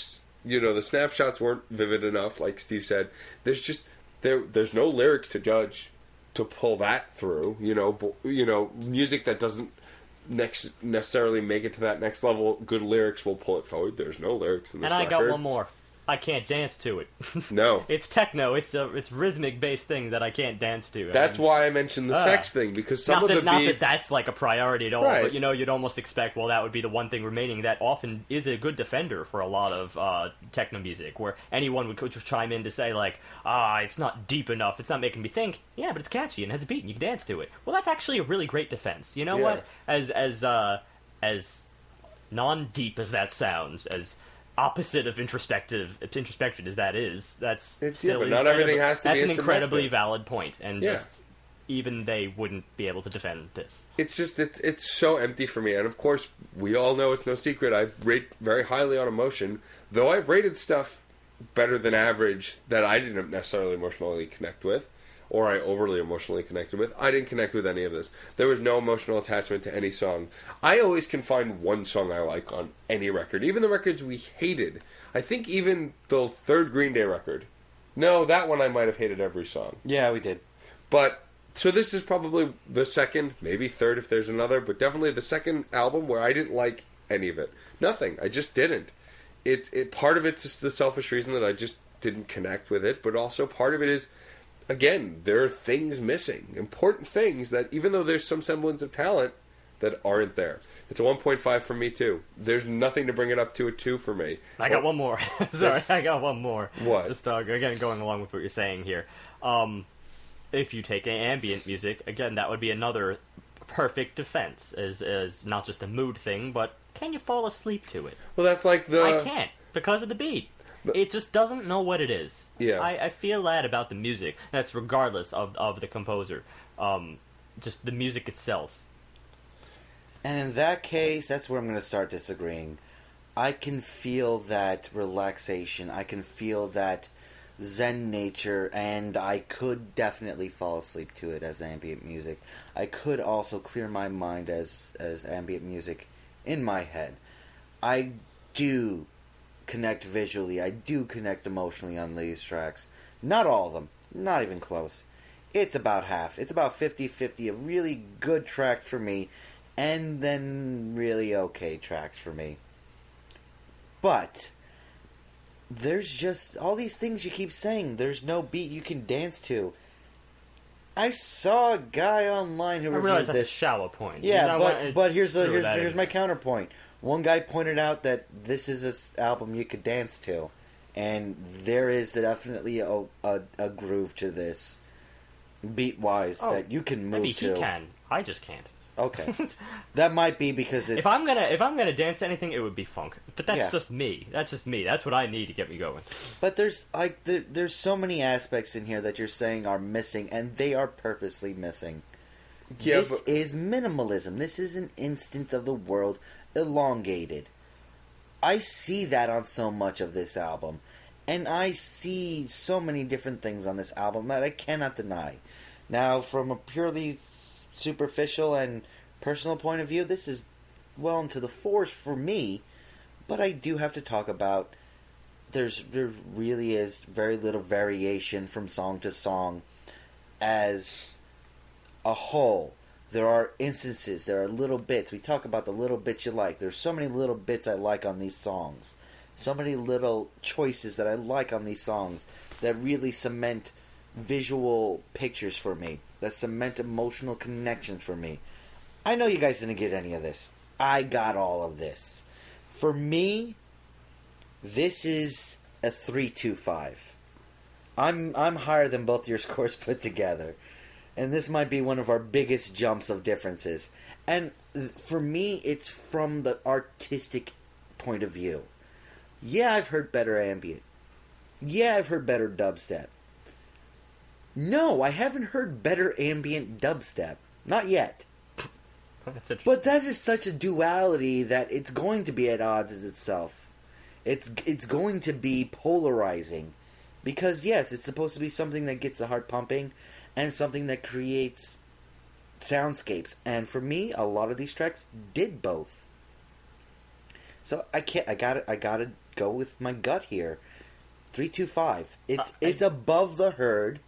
Speaker 1: the snapshots weren't vivid enough, like Steve said. There's just, there's no lyrics to judge to pull that through. Music that doesn't necessarily make it to that next level, good lyrics will pull it forward. There's no lyrics in this record.
Speaker 3: And I got one more. I can't dance to it.
Speaker 1: No.
Speaker 3: It's techno. It's rhythmic-based thing that I can't dance to.
Speaker 1: That's why I mentioned the sex thing, because some of the beats...
Speaker 3: Not that that's like a priority at all, right. But you'd almost expect, well, that would be the one thing remaining that often is a good defender for a lot of techno music, where anyone would chime in to say, like, it's not deep enough, it's not making me think. Yeah, but it's catchy and has a beat and you can dance to it. Well, that's actually a really great defense. You know what? As non-deep as that sounds, as... opposite of introspection as that is, that's
Speaker 1: but not everything has to be
Speaker 3: that's an incredibly valid point, and just even they wouldn't be able to defend this.
Speaker 1: It's just, it's so empty for me. And of course, we all know it's no secret. I rate very highly on emotion, though I've rated stuff better than average that I didn't necessarily emotionally connect with, or I overly emotionally connected with. I didn't connect with any of this. There was no emotional attachment to any song. I always can find one song I like on any record, even the records we hated. I think even the third Green Day record. No, that one I might have hated every song.
Speaker 2: Yeah, we did.
Speaker 1: But, so this is probably the second, maybe third if there's another, but definitely the second album where I didn't like any of it. Nothing. I just didn't. Part of it's just the selfish reason that I just didn't connect with it, but also part of it is, again, there are things missing. Important things that, even though there's some semblance of talent, that aren't there. It's a 1.5 for me, too. There's nothing to bring it up to a 2 for me.
Speaker 3: I got one more. Sorry, I got one more.
Speaker 1: What?
Speaker 3: Just, again, going along with what you're saying here. If you take ambient music, again, that would be another perfect defense, as not just a mood thing, but can you fall asleep to it?
Speaker 1: Well, that's like the...
Speaker 3: I can't, because of the beat. It just doesn't know what it is.
Speaker 1: Yeah.
Speaker 3: I feel that about the music. That's regardless of the composer. Just the music itself.
Speaker 2: And in that case, that's where I'm going to start disagreeing. I can feel that relaxation. I can feel that Zen nature, and I could definitely fall asleep to it as ambient music. I could also clear my mind as ambient music in my head. I do connect visually. I do connect emotionally on these tracks. Not all of them. Not even close. It's about half. It's about 50-50 of really good tracks for me, and then really okay tracks for me. But there's just all these things you keep saying. There's no beat you can dance to. I saw a guy online who
Speaker 3: I
Speaker 2: reviewed
Speaker 3: realize that's
Speaker 2: this.
Speaker 3: a shallow point.
Speaker 2: Yeah, but here's
Speaker 3: that
Speaker 2: my counterpoint. One guy pointed out that this is an album you could dance to, and there is definitely a groove to this, beat wise, that you can move
Speaker 3: maybe
Speaker 2: to.
Speaker 3: he can. I just can't.
Speaker 2: Okay, that might be because it's...
Speaker 3: If I'm gonna dance to anything, it would be funk. But that's
Speaker 2: Yeah.
Speaker 3: just me. That's just me. That's what I need to get me going.
Speaker 2: But there's there's so many aspects in here that you're saying are missing, and they are purposely missing.
Speaker 1: Yeah,
Speaker 2: This is minimalism. This is an instant of the world elongated. I see that on so much of this album, and I see so many different things on this album that I cannot deny. Now, from a purely superficial and personal point of view, this is well into the fours for me, but I do have to talk about there really is very little variation from song to song as a whole. There are instances, there are little bits. We talk about the little bits you like. There's so many little bits I like on these songs. So many little choices that I like on these songs that really cement visual pictures for me, that cement emotional connections for me. I know you guys didn't get any of this. I got all of this. For me, this is a 3.25. I'm higher than both your scores put together. And this might be one of our biggest jumps of differences. And for me, it's from the artistic point of view. Yeah, I've heard better ambient. Yeah, I've heard better dubstep. No, I haven't heard better ambient dubstep. Not yet.
Speaker 3: That's interesting.
Speaker 2: But that is such a duality that it's going to be at odds with itself. It's going to be polarizing. Because, yes, it's supposed to be something that gets the heart pumping and something that creates soundscapes. And for me, a lot of these tracks did both. So I gotta go with my gut here. 3.25. It's above the herd.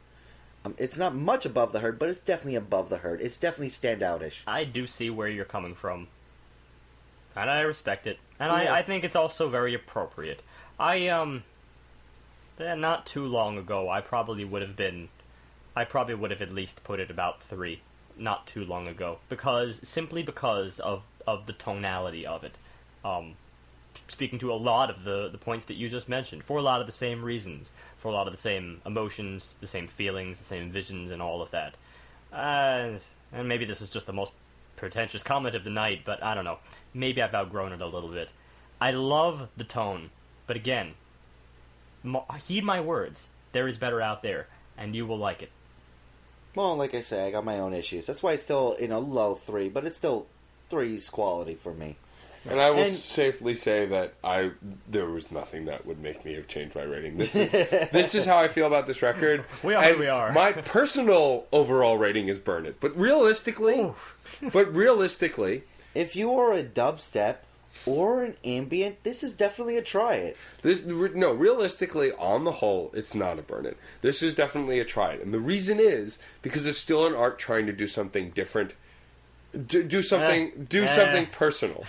Speaker 2: It's not much above the herd, but it's definitely above the herd. It's definitely standoutish.
Speaker 3: I do see where you're coming from, and I respect it. And
Speaker 2: Yeah.
Speaker 3: I think it's also very appropriate. Not too long ago, I probably would have at least put it about 3. Not too long ago, simply because of the tonality of it. Speaking to a lot of the points that you just mentioned, for a lot of the same reasons, for a lot of the same emotions, the same feelings, the same visions, and all of that. And maybe this is just the most pretentious comment of the night, but I don't know. Maybe I've outgrown it a little bit. I love the tone, but again, heed my words. There is better out there, and you will like it.
Speaker 2: Well, like I say, I got my own issues. That's why it's still in a low 3, but it's still 3's quality for me.
Speaker 1: And I will safely say that there was nothing that would make me have changed my rating. This is how I feel about this record.
Speaker 3: We are who we are.
Speaker 1: My personal overall rating is Burn It. But realistically,
Speaker 2: if you are a dubstep or an ambient, this is definitely a try it.
Speaker 1: Realistically, on the whole, it's not a Burn It. This is definitely a try it. And the reason is because it's still an art trying to do something different. Do something personal.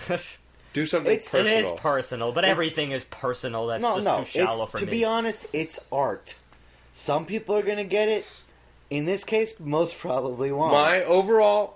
Speaker 1: Do something personal.
Speaker 3: It is personal, but everything is personal. That's too shallow for me.
Speaker 2: To be honest, it's art. Some people are going to get it. In this case, most probably won't.
Speaker 1: My overall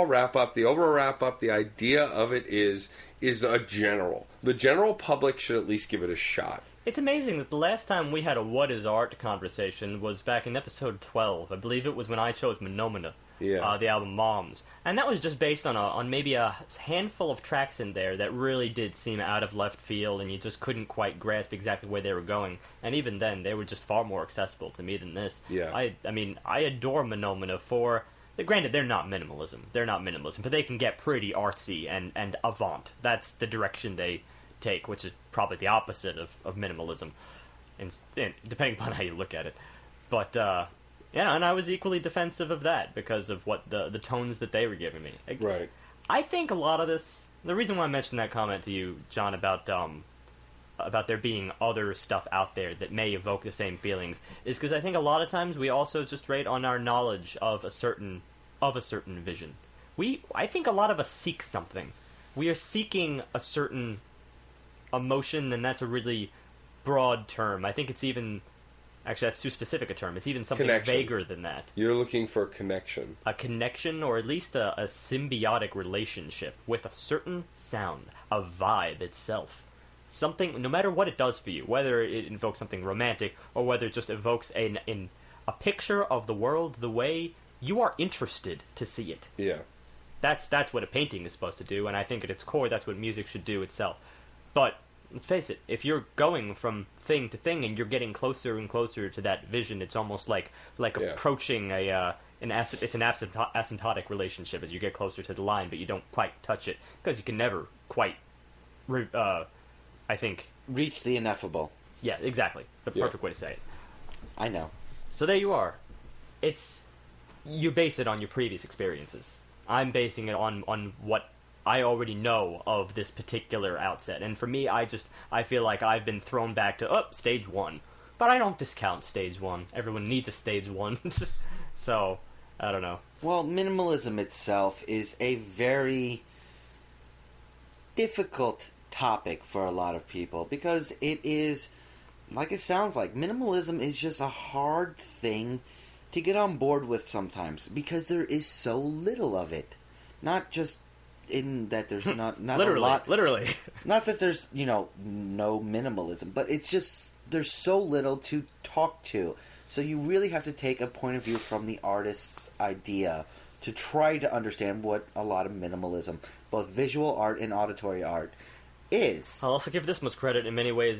Speaker 1: wrap-up, the idea of it is a general. The general public should at least give it a shot.
Speaker 3: It's amazing that the last time we had a What is Art conversation was back in episode 12. I believe it was when I chose Menomina. The album Moms, and that was just based on maybe a handful of tracks in there that really did seem out of left field, and you just couldn't quite grasp exactly where they were going. And even then, they were just far more accessible to me than this.
Speaker 1: Yeah.
Speaker 3: I mean, I adore Menomina for. Granted, they're not minimalism, but they can get pretty artsy and avant. That's the direction they take, which is probably the opposite of minimalism, and depending upon how you look at it. But yeah, and I was equally defensive of that because of what the tones that they were giving me.
Speaker 1: Right.
Speaker 3: I think a lot of this. The reason why I mentioned that comment to you, John, about there being other stuff out there that may evoke the same feelings, is because I think a lot of times we also just rate on our knowledge of a certain vision. I think a lot of us seek something. We are seeking a certain emotion, and that's a really broad term. I think it's even. Actually, that's too specific a term. It's even something vaguer than that.
Speaker 1: You're looking for a connection.
Speaker 3: A connection, or at least a symbiotic relationship with a certain sound, a vibe itself. Something, no matter what it does for you, whether it invokes something romantic, or whether it just evokes a picture of the world the way you are interested to see it.
Speaker 1: Yeah.
Speaker 3: That's what a painting is supposed to do, and I think at its core, that's what music should do itself. But let's face it, if you're going from thing to thing and you're getting closer and closer to that vision, it's almost like approaching an asymptotic relationship as you get closer to the line, but you don't quite touch it because you can never quite, I think,
Speaker 2: reach the ineffable.
Speaker 3: Yeah, exactly. The perfect way to say it.
Speaker 2: I know.
Speaker 3: So there you are. You base it on your previous experiences. I'm basing it on what I already know of this particular outset. And for me, I feel like I've been thrown back to, stage 1. But I don't discount stage 1. Everyone needs a stage 1. So, I don't know.
Speaker 2: Well, minimalism itself is a very difficult topic for a lot of people because it is, like it sounds like, minimalism is just a hard thing to get on board with sometimes because there is so little of it. Not just in that there's not
Speaker 3: literally,
Speaker 2: a lot.
Speaker 3: Literally.
Speaker 2: Not that there's, no minimalism, but it's just there's so little to talk to. So you really have to take a point of view from the artist's idea to try to understand what a lot of minimalism, both visual art and auditory art, is.
Speaker 3: I'll also give this much credit. In many ways,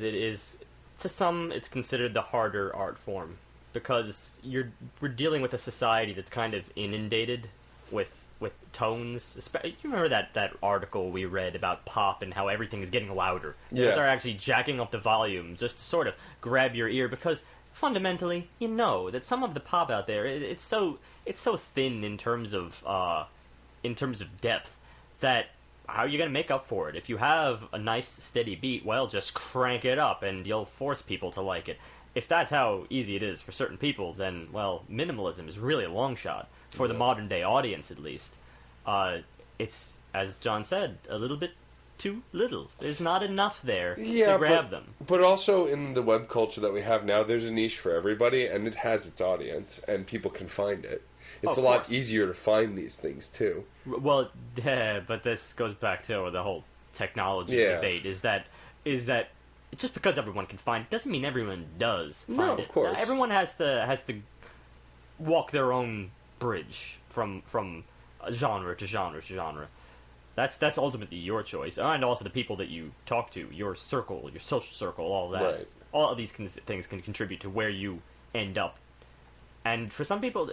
Speaker 3: to some, it's considered the harder art form because we're dealing with a society that's kind of inundated with tones. You remember that article we read about pop and how everything is getting louder?
Speaker 1: Yeah.
Speaker 3: They're actually jacking up the volume just to sort of grab your ear because fundamentally, you know that some of the pop out there, it's so thin in terms of depth that how are you going to make up for it? If you have a nice steady beat, well, just crank it up and you'll force people to like it. If that's how easy it is for certain people, then, well, minimalism is really a long shot. For the modern day audience, at least. It's, as John said, a little bit too little. There's not enough there to grab them.
Speaker 1: But also in the web culture that we have now, there's a niche for everybody, and it has its audience, and people can find it. It's a lot easier to find these things, too.
Speaker 3: Well, yeah, but this goes back to the whole technology debate, is that just because everyone can find it doesn't mean everyone does find it.
Speaker 1: No, of course.
Speaker 3: Everyone has to walk their own bridge from genre to genre to genre. That's ultimately your choice, and also the people that you talk to, your circle, your social circle, all that.
Speaker 1: Right.
Speaker 3: All of these things can contribute to where you end up. And for some people,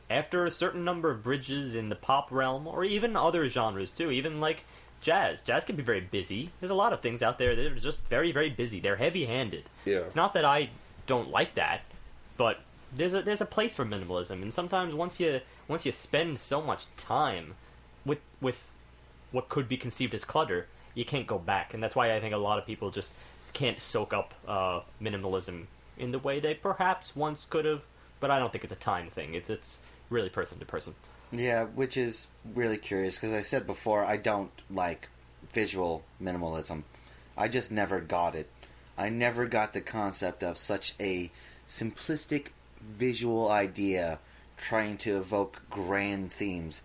Speaker 3: after a certain number of bridges in the pop realm, or even other genres too, even like jazz. Jazz can be very busy. There's a lot of things out there that are just very, very busy. They're heavy-handed.
Speaker 1: Yeah.
Speaker 3: It's not that I don't like that, but there's a place for minimalism, and sometimes once you spend so much time with what could be conceived as clutter, you can't go back, and that's why I think a lot of people just can't soak up minimalism in the way they perhaps once could have. But I don't think it's a time thing. It's really person to person.
Speaker 2: Yeah, which is really curious, because I said before, I don't like visual minimalism. I just never got it. I never got the concept of such a simplistic visual idea trying to evoke grand themes.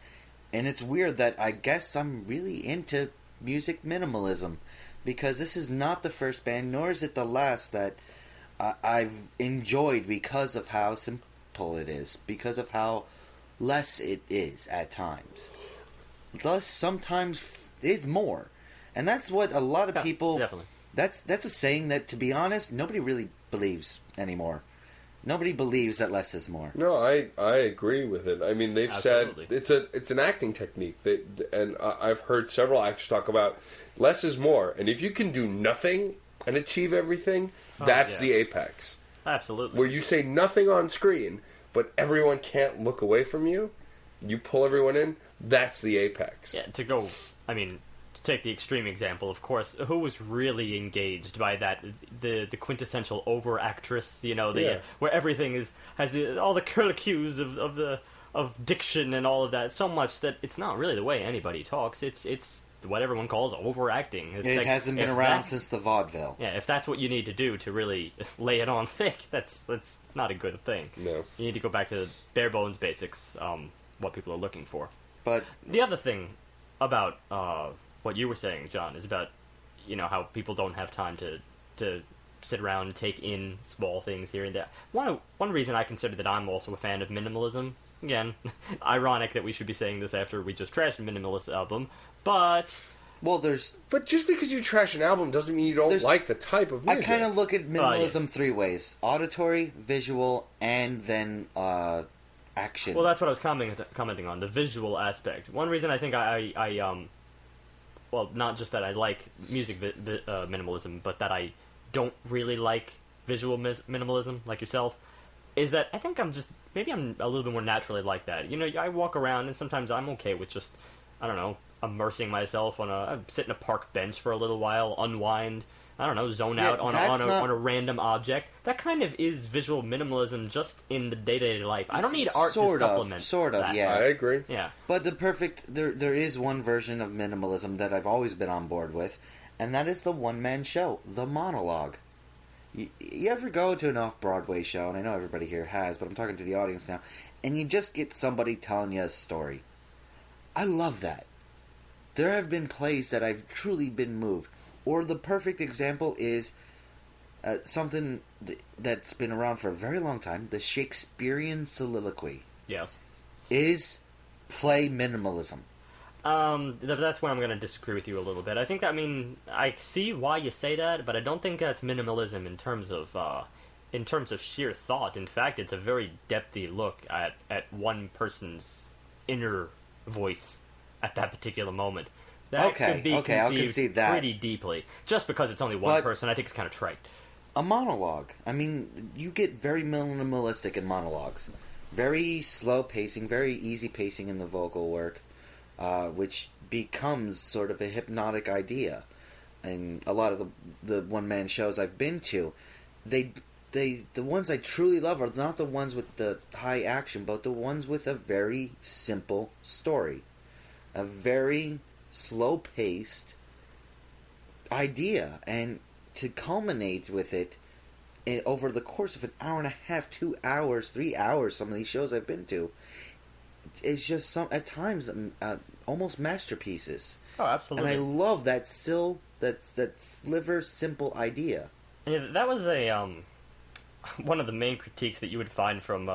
Speaker 2: And it's weird that I guess I'm really into music minimalism, because this is not the first band, nor is it the last, that I've enjoyed because of how simple it is, because of how less it is at times. Less sometimes is more. And that's what a lot of people...
Speaker 3: Definitely.
Speaker 2: That's a saying that, to be honest, nobody really believes anymore. Nobody believes that less is more.
Speaker 1: No, I agree with it. I mean, they've
Speaker 3: Absolutely.
Speaker 1: said it's an acting technique, and I've heard several actors talk about less is more. And if you can do nothing and achieve everything, that's the apex.
Speaker 3: Absolutely.
Speaker 1: Where you say nothing on screen, but everyone can't look away from you, you pull everyone in, that's the apex.
Speaker 3: Yeah, to take the extreme example, of course, who was really engaged by that, the quintessential over actress, where everything has all the curlicues of diction and all of that, so much that it's not really the way anybody talks. It's what everyone calls overacting.
Speaker 2: It hasn't been around since the vaudeville.
Speaker 3: Yeah, if that's what you need to do to really lay it on thick, that's not a good thing.
Speaker 1: No.
Speaker 3: You need to go back to bare bones basics, what people are looking for.
Speaker 2: But
Speaker 3: the other thing about what you were saying, John, is about how people don't have time to sit around and take in small things here and there. One reason I consider that I'm also a fan of minimalism. Again, ironic that we should be saying this after we just trashed a minimalist album, but
Speaker 1: But just because you trash an album doesn't mean you don't like the type of music.
Speaker 2: I kind of look at minimalism three ways: auditory, visual, and then action.
Speaker 3: Well, that's what I was commenting on, the visual aspect. One reason I think I well, not just that I like music minimalism, but that I don't really like visual minimalism, like yourself, is that I think maybe I'm a little bit more naturally like that. I walk around and sometimes I'm okay with just, I don't know, immersing myself sit in a park bench for a little while, unwind, I don't know, zone out on a random object. That kind of is visual minimalism just in the day-to-day life. I don't need art to supplement that.
Speaker 2: Yeah.
Speaker 1: I agree.
Speaker 3: Yeah.
Speaker 2: But there is one version of minimalism that I've always been on board with, and that is the one-man show, the monologue. You ever go to an off-Broadway show, and I know everybody here has, but I'm talking to the audience now, and you just get somebody telling you a story. I love that. There have been plays that I've truly been moved. Or the perfect example is something that's been around for a very long time, the Shakespearean soliloquy.
Speaker 3: Yes.
Speaker 2: Is play minimalism.
Speaker 3: That's where I'm going to disagree with you a little bit. I think, I see why you say that, but I don't think that's minimalism in terms of sheer thought. In fact, it's a very depthy look at one person's inner voice at that particular moment. That could be
Speaker 2: I'll concede that.
Speaker 3: pretty deeply. Just because it's only one person, I think it's kind of trite.
Speaker 2: A monologue. You get very minimalistic in monologues. Very slow pacing, very easy pacing in the vocal work, which becomes sort of a hypnotic idea. And a lot of the one-man shows I've been to, the ones I truly love are not the ones with the high action, but the ones with a very simple story. A very slow-paced idea, and to culminate with it over the course of an hour and a half, 2 hours, 3 hours, some of these shows I've been to, is just at times almost masterpieces.
Speaker 3: Oh, absolutely.
Speaker 2: And I love that sliver simple idea.
Speaker 3: Yeah, that was one of the main critiques that you would find from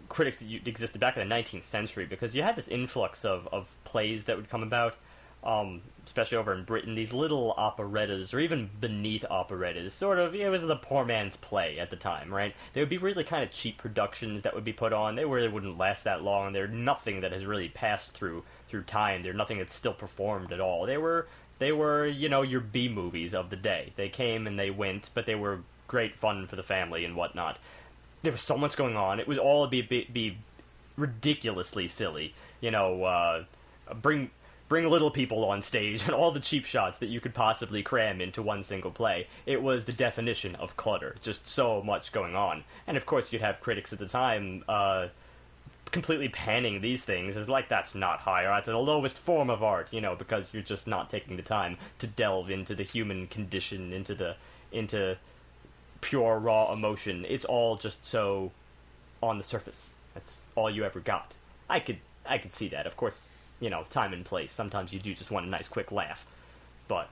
Speaker 3: critics that existed back in the 19th century, because you had this influx of plays that would come about especially over in Britain, these little operettas, or even beneath operettas, sort of, it was the poor man's play at the time, right? They would be really kind of cheap productions that would be put on. They wouldn't last that long. They're nothing that has really passed through time. They're nothing that's still performed at all. They were, your B movies of the day. They came and they went, but they were great fun for the family and whatnot. There was so much going on. It was all be ridiculously silly. Bring little people on stage and all the cheap shots that you could possibly cram into one single play. It was the definition of clutter. Just so much going on. And of course you'd have critics at the time completely panning these things as like, that's not high art, that's the lowest form of art, because you're just not taking the time to delve into the human condition, into pure raw emotion. It's all just so on the surface. That's all you ever got. I could see that. Of course, time and place. Sometimes you do just want a nice quick laugh. But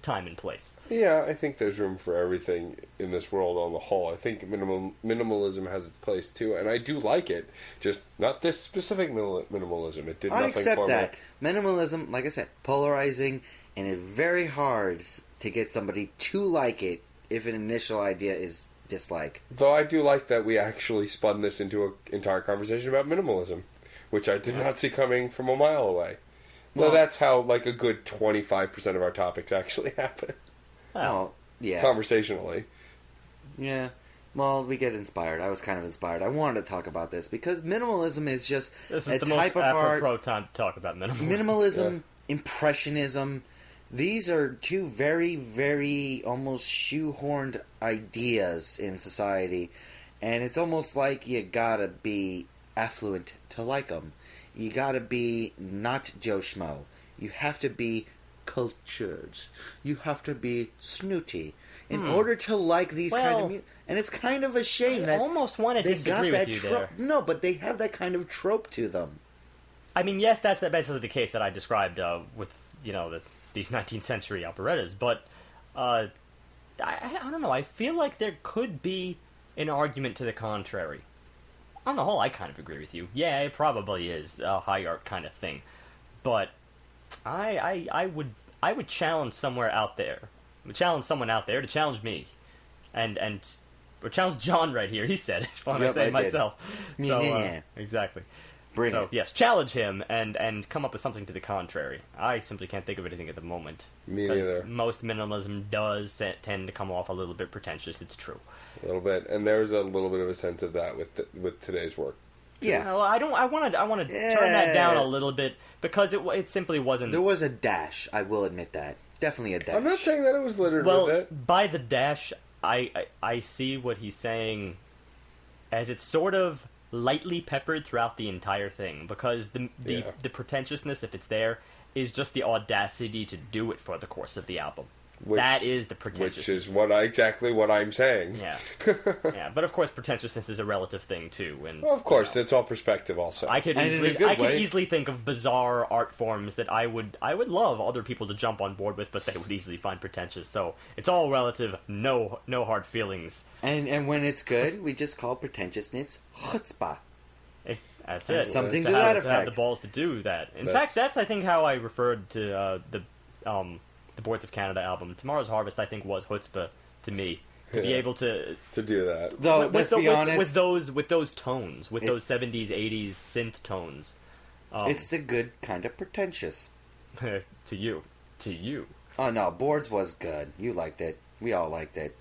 Speaker 3: time and place.
Speaker 1: Yeah, I think there's room for everything in this world on the whole. I think minimalism has its place too, and I do like it. Just not this specific minimalism. It did nothing for me.
Speaker 2: I accept that. Minimalism, like I said, polarizing, and it's very hard to get somebody to like it if an initial idea is dislike.
Speaker 1: Though I do like that we actually spun this into an entire conversation about minimalism, which I did not see coming from a mile away. Well, that's how, a good 25% of our topics actually happen.
Speaker 2: Oh, yeah.
Speaker 1: Conversationally.
Speaker 2: Yeah. Well, we get inspired. I was kind of inspired. I wanted to talk about this because minimalism is just
Speaker 3: this is
Speaker 2: a
Speaker 3: the
Speaker 2: type
Speaker 3: most
Speaker 2: of art.
Speaker 3: apropos time to talk about minimalism.
Speaker 2: Minimalism, impressionism. These are two very, very almost shoehorned ideas in society, and it's almost like you gotta be affluent to like them. You gotta be not Joe Schmo. You have to be cultured. You have to be snooty in order to like these kind of music. And it's kind of a shame that
Speaker 3: I almost want to disagree with you there.
Speaker 2: No, but they have that kind of trope to them.
Speaker 3: I mean, yes, that's basically the case that I described with these 19th century operettas. But I don't know. I feel like there could be an argument to the contrary. On the whole, I kind of agree with you. Yeah, it probably is a high art kind of thing, but I would challenge somewhere out there. I would challenge someone out there to challenge me, or challenge John right here. He said it. Why am I saying myself? So
Speaker 2: yeah.
Speaker 3: Exactly.
Speaker 2: Bring it.
Speaker 3: Yes, challenge him and come up with something to the contrary. I simply can't think of anything at the moment.
Speaker 1: Me neither.
Speaker 3: Most minimalism does tend to come off a little bit pretentious. It's true.
Speaker 1: A little bit, and there's a little bit of a sense of that with today's work.
Speaker 2: Too. Yeah.
Speaker 3: Well, I want to turn that down a little bit because it simply wasn't.
Speaker 2: There was a dash. I will admit that. Definitely a dash.
Speaker 1: I'm not saying that it was littered with it.
Speaker 3: By the dash, I see what he's saying as it's sort of lightly peppered throughout the entire thing, because the pretentiousness, if it's there, is just the audacity to do it for the course of the album. That is the pretentiousness.
Speaker 1: Which is exactly what I'm saying.
Speaker 3: Yeah. Yeah, but of course pretentiousness is a relative thing too. And
Speaker 1: well, of course, it's all perspective also.
Speaker 3: I could easily think of bizarre art forms that I would love other people to jump on board with, but they would easily find pretentious. So it's all relative, no hard feelings.
Speaker 2: And when it's good, we just call pretentiousness chutzpah.
Speaker 3: That's it.
Speaker 2: Something to that effect.
Speaker 3: Have the balls to do that. In fact, that's I think how I referred to the Boards of Canada album. Tomorrow's Harvest, I think, was chutzpah to me. To be able to
Speaker 1: do that.
Speaker 2: Though, let's be honest,
Speaker 3: with those tones, with those 70s, 80s synth tones.
Speaker 2: It's the good kind of pretentious.
Speaker 3: to you.
Speaker 2: Oh no, Boards was good. You liked it. We all liked it.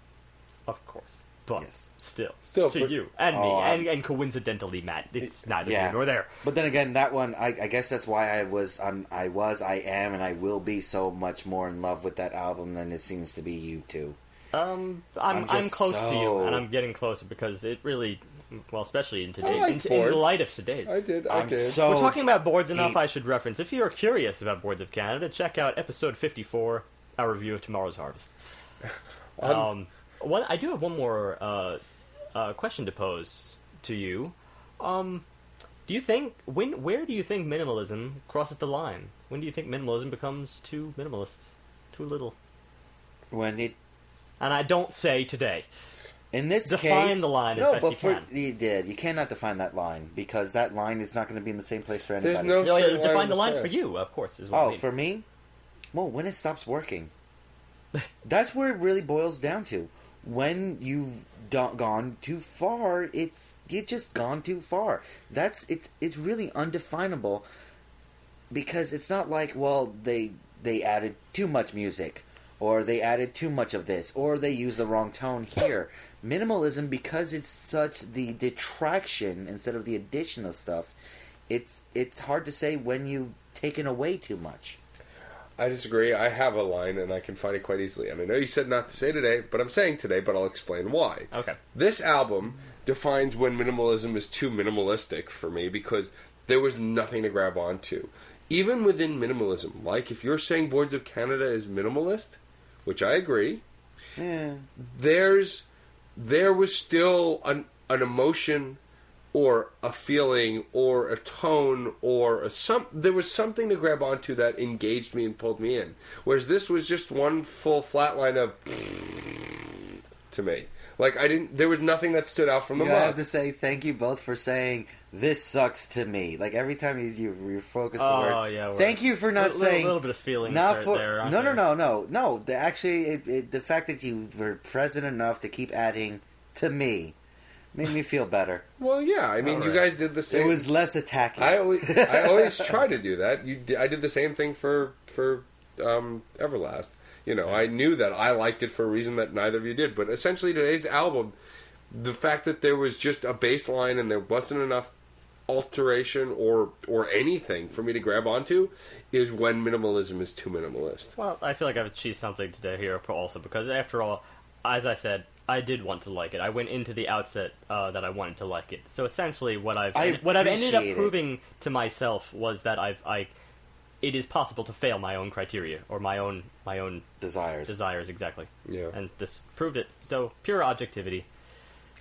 Speaker 3: Of course. But
Speaker 2: yes.
Speaker 3: still to you and me, and coincidentally, Matt, it's neither here nor there.
Speaker 2: But then again, that one, I guess that's why I am, and I will be so much more in love with that album than it seems to be you two.
Speaker 3: I'm close to you, and I'm getting closer because it really, well, especially in today, in the light of today's.
Speaker 1: I did.
Speaker 3: So we're talking about Boards enough. I should reference, if you're curious about Boards of Canada, check out episode 54, our review of Tomorrow's Harvest. I do have one more question to pose to you. Do you think where do you think minimalism crosses the line? When do you think minimalism becomes too minimalist, too little? And I don't say today.
Speaker 2: In this
Speaker 3: define
Speaker 2: case,
Speaker 3: the line as best you can.
Speaker 2: You cannot define that line because that line is not going to be in the same place for anybody.
Speaker 1: There's no
Speaker 3: define the line for you, of course. Is what I mean.
Speaker 2: For me, Well, when it stops working. That's where it really boils down to. When you've gone too far, you've just gone too far. It's really undefinable, because it's not like, well, they added too much music, or they added too much of this, or they used the wrong tone here. Minimalism, because it's such the detraction instead of the addition of stuff, it's hard to say when you've taken away too much.
Speaker 1: I disagree. I have a line, and I can find it quite easily. And I know you said not to say today, but I'm saying today, but I'll explain why.
Speaker 3: Okay.
Speaker 1: This album defines when minimalism is too minimalistic for me, because there was nothing to grab onto. Even within minimalism, like if you're saying Boards of Canada is minimalist, which I agree,
Speaker 2: Yeah.
Speaker 1: there was still an emotion, or a feeling, or a tone, or there was something to grab onto that engaged me and pulled me in. Whereas this was just one full flat line of to me. Like, there was nothing that stood out from the
Speaker 2: I
Speaker 1: mug.
Speaker 2: have to say thank you both for saying this sucks to me. Like every time you focus the word.
Speaker 3: Oh yeah.
Speaker 2: Thank you for not saying
Speaker 3: a little bit of feeling
Speaker 2: not for
Speaker 3: there.
Speaker 2: No. Actually, the fact that you were present enough to keep adding to me made me feel better.
Speaker 1: Well, yeah. I mean,
Speaker 3: All
Speaker 1: you
Speaker 3: right.
Speaker 1: guys did the same.
Speaker 2: It was less attacking.
Speaker 1: I always try to do that. I did the same thing for Everlast. You know, I knew that I liked it for a reason that neither of you did. But essentially, today's album, the fact that there was just a bass line and there wasn't enough alteration or anything for me to grab onto, is when minimalism is too minimalist.
Speaker 3: Well, I feel like I've achieved something today here also, because after all, as I said, I did want to like it. I went into the outset that I wanted to like it. So essentially, what I've ended up
Speaker 2: appreciate it.
Speaker 3: proving to myself was that it is possible to fail my own criteria, or my own
Speaker 2: desires.
Speaker 3: exactly.
Speaker 1: Yeah.
Speaker 3: And this proved it. So pure objectivity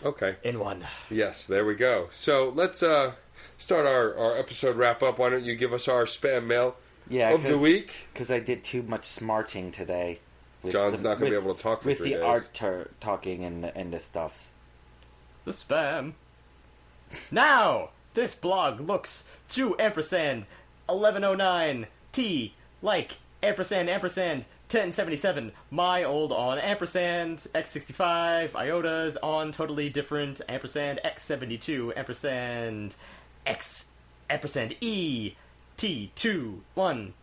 Speaker 1: Okay.
Speaker 3: in one.
Speaker 1: Yes, there we go. So let's start our episode wrap up. Why don't you give us our spam mail of the week?
Speaker 2: Because I did too much smarting today.
Speaker 1: John's not going to be able to talk for
Speaker 2: with
Speaker 1: 3
Speaker 2: the
Speaker 1: days.
Speaker 2: art talking and the stuffs.
Speaker 3: The spam. Now, this blog looks to ampersand 1109 T like ampersand 1077 my old on ampersand x65 iotas on totally different ampersand x72 ampersand x ampersand e T2112